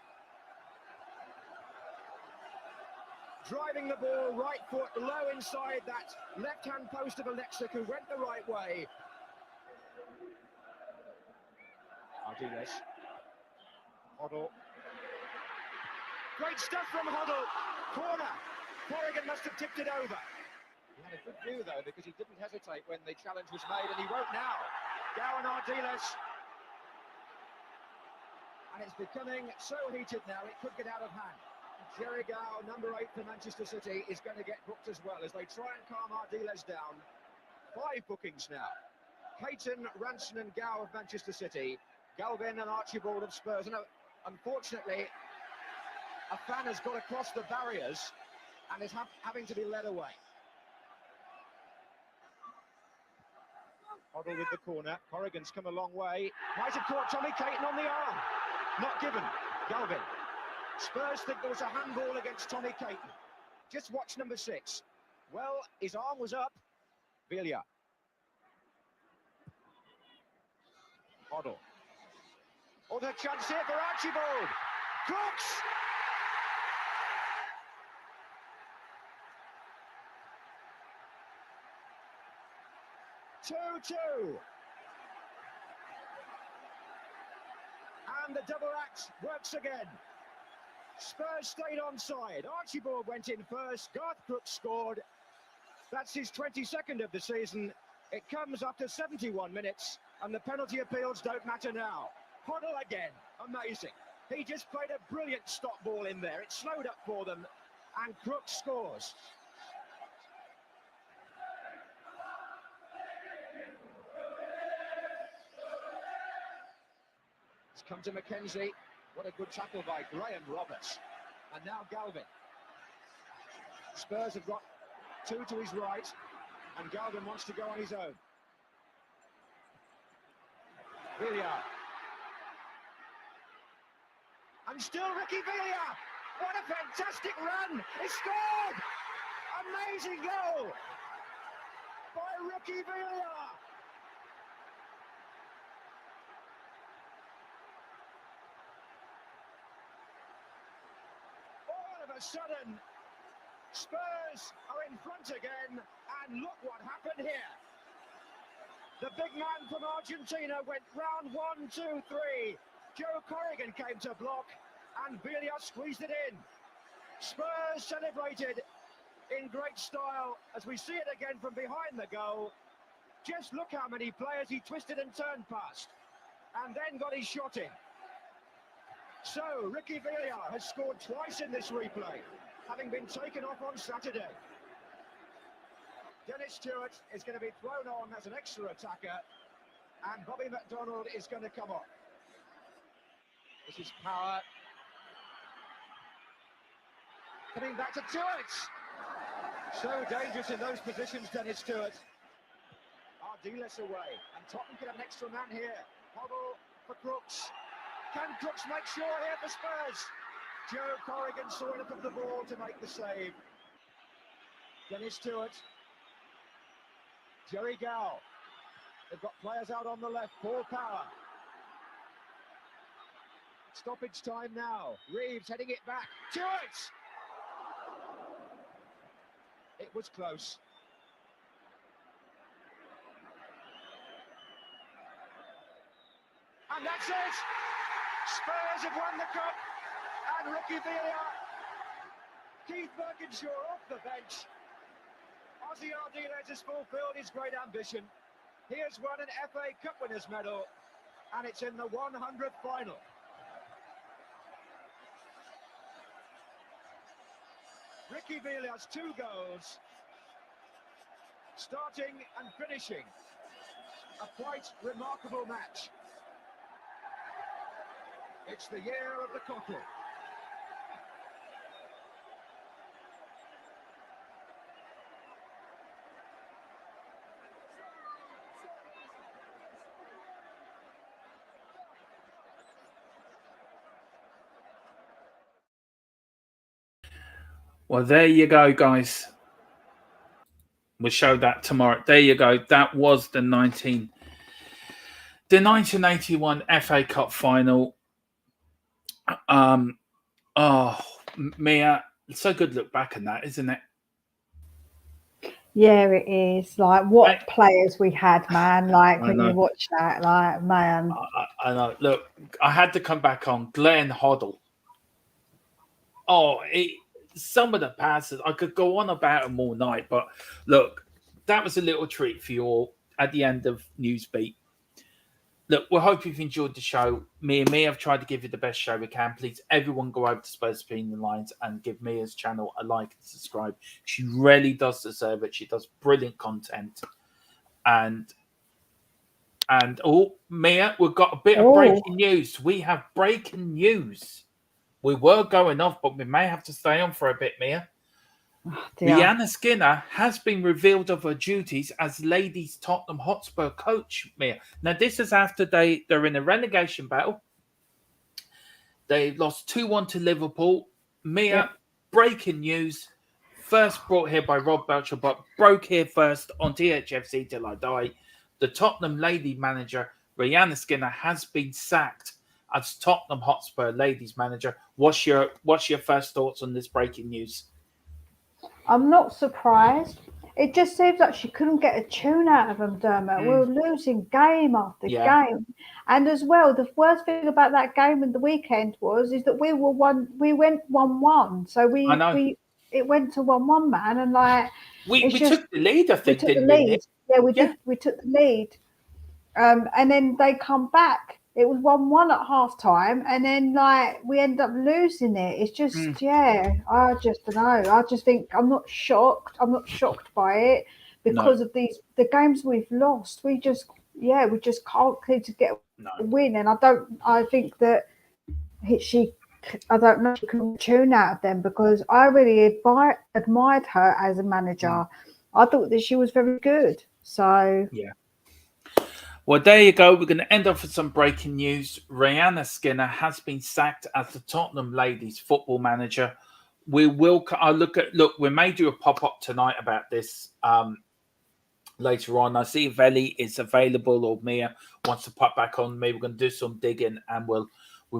Driving the ball, right foot low inside that left-hand post of Alexic, who went the right way. I'll do this. Hoddle. Great stuff from Hoddle. Corner. Corrigan must have tipped it over. He had a good view, though, because he didn't hesitate when the challenge was made, and he won't now. Gow and Ardiles. And it's becoming so heated now, it could get out of hand. Jerry Gow, number 8 for Manchester City, is going to get booked as well as they try and calm Ardiles down. 5 bookings now. Caton, Ranson and Gow of Manchester City. Galvin and Archibald of Spurs. And unfortunately, a fan has got across the barriers and is having to be led away. Hoddle with the corner. Corrigan's come a long way. Might have caught Tommy Caton on the arm. Not given. Galvin. Spurs think there was a handball against Tommy Caton. Just watch number 6. Well, his arm was up. Villiers. Hoddle. Other chance here for Archibald. Crooks! Two. And the double act works again. Spurs stayed onside. Archibald went in first. Garth Crooks scored. That's his 22nd of the season. It comes after 71 minutes, and the penalty appeals don't matter now. Hoddle again. Amazing. He just played a brilliant stop ball in there. It slowed up for them, and Crooks scores. It's come to Mackenzie. What a good tackle by Graham Roberts. And now Galvin. Spurs have got 2 to his right, and Galvin wants to go on his own. Villiers. And still Ricky Villiers. What a fantastic run. He scored. Amazing goal by Ricky Villiers. All of a sudden, Spurs are in front again, and look what happened here. The big man from Argentina went round 1, 2, 3. Joe Corrigan came to block, and Villiers squeezed it in. Spurs celebrated in great style as we see it again from behind the goal. Just look how many players he twisted and turned past, and then got his shot in. So Ricky Villiers has scored twice in this replay, having been taken off on Saturday. Dennis Stewart is going to be thrown on as an extra attacker, and Bobby McDonald is going to come off. This is Power. Coming back to Stewart. So dangerous in those positions, Dennis Stewart. Ardiles away, and Tottenham can have an extra man here. Hoddle for Crooks. Can Crooks make sure here for Spurs? Joe Corrigan saw enough of the ball to make the save. Dennis Stewart. Jerry Gow. They've got players out on the left. Paul Power. Stoppage time now. Reeves heading it back. Stewart! It was close. And that's it! Spurs have won the cup, and Ricky Villa, Keith Birkinshaw off the bench. Ozzy Ardiles has fulfilled his great ambition. He has won an FA Cup winners' medal, and it's in the 100th final. Ricky Villa's 2 goals, starting and finishing a quite remarkable match. It's the year of the cockle. Well, there you go, guys. We'll show that tomorrow. There you go. That was the 1981 FA Cup final. Mia, it's so good to look back on that, isn't it? Yeah, it is. Like, what players we had, man. Like, when you watch that, like, man. I know. Look, I had to come back on Glenn Hoddle. Some of the passes, I could go on about them all night, but look, that was a little treat for you all at the end of Newsbeat. Look, we hope you've enjoyed the show. Me and Mia have tried to give you the best show we can. Please, everyone go over to Spurs Between the Lines and give Mia's channel a like and subscribe. She really does deserve it. She does brilliant content. And Mia, we've got a bit of breaking news. We have breaking news. We were going off, but we may have to stay on for a bit, Mia. Rihanna Skinner has been revealed of her duties as ladies Tottenham Hotspur coach, Mia. Now, this is after they're in a relegation battle. They lost 2-1 to Liverpool. Mia, breaking news. First brought here by Rob Belcher, but broke here first on THFC Till I Die. The Tottenham lady manager, Rihanna Skinner, has been sacked as Tottenham Hotspur ladies manager. What's your first thoughts on this breaking news? I'm not surprised. It just seems like she couldn't get a tune out of them, Dermot. We were losing game after game. And as well, the worst thing about that game in the weekend is that we went 1-1. So it went to 1-1, man. And like we took the lead, I think. We took the lead. Yeah, we did. We took the lead. And then they come back. It was 1-1 at half time, and then like we end up losing it. It's just I just don't know. I just think I'm not shocked. I'm not shocked by it because of the games we've lost. We just can't clear to get a win, and I think that she couldn't tune out of them because I really admired her as a manager. I thought that she was very good. So well, there you go. We're going to end off with some breaking news. Rihanna Skinner has been sacked as the Tottenham ladies football manager. We will. We may do a pop-up tonight about this later on. I see if Ellie is available or Mia wants to pop back on. Maybe we're going to do some digging, and we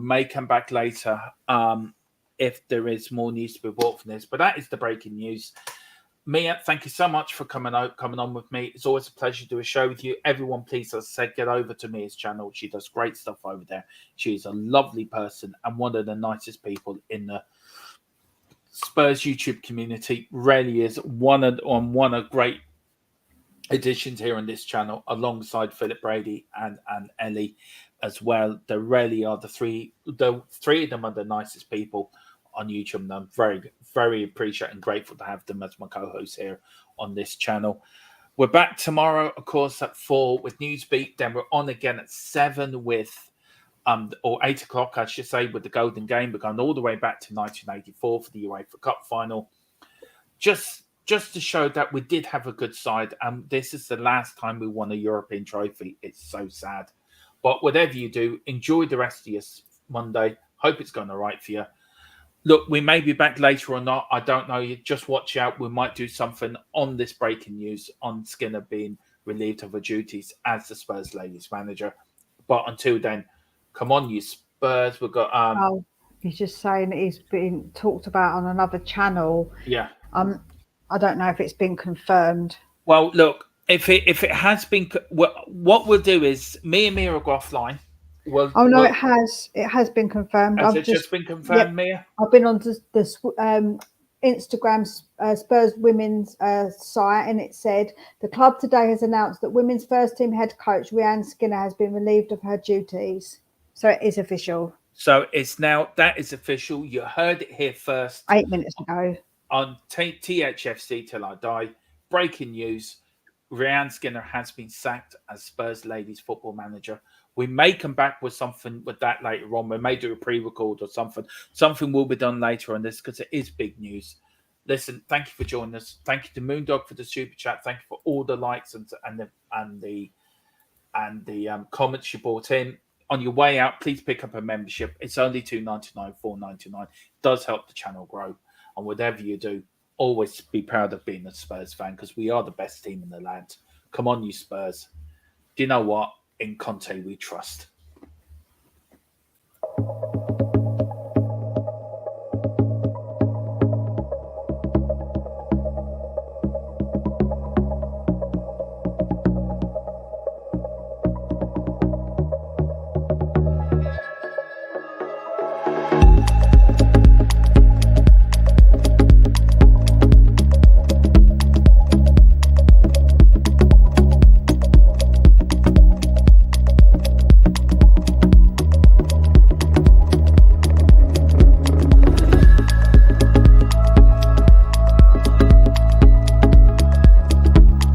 may come back later if there is more news to be brought from this. But that is the breaking news. Mia, thank you so much for coming on with me. It's always a pleasure to do a show with you. Everyone, please, as I said, get over to Mia's channel. She does great stuff over there. She's a lovely person and one of the nicest people in the Spurs YouTube community. Really is one of great additions here on this channel, alongside Philip Brady and Ellie as well. They really are the three of them are the nicest people on YouTube. And I'm very, very appreciative and grateful to have them as my co-hosts here on this channel. We're back tomorrow, of course, at 4 with Newsbeat. Then we're on again at 7 with, or 8 o'clock, I should say, with the Golden Game. We're going all the way back to 1984 for the UEFA Cup final. Just to show that we did have a good side. This is the last time we won a European trophy. It's so sad. But whatever you do, enjoy the rest of your Monday. Hope it's going all right for you. Look, we may be back later or not. I don't know. You just watch out. We might do something on this breaking news on Skinner being relieved of her duties as the Spurs ladies manager. But until then, come on, you Spurs. We've got. He's just saying he's been talked about on another channel. Yeah. I don't know if it's been confirmed. Well, look, if it has been, what we'll do is me and Mia will go offline. It has been confirmed. Has it just been confirmed, Mia? I've been on the Instagram Spurs women's site, and it said the club today has announced that women's first team head coach Rhiannon Skinner has been relieved of her duties. So it is official. So that is official. You heard it here first. 8 minutes ago. On THFC Till I Die. Breaking news. Rhiannon Skinner has been sacked as Spurs ladies football manager. We may come back with something with that later on. We may do a pre-record or something. Something will be done later on this because it is big news. Listen, thank you for joining us. Thank you to Moondog for the super chat. Thank you for all the likes and the comments you brought in. On your way out, please pick up a membership. It's only $2.99, $4.99. It does help the channel grow. And whatever you do, always be proud of being a Spurs fan because we are the best team in the land. Come on, you Spurs. Do you know what? In Conte, we trust.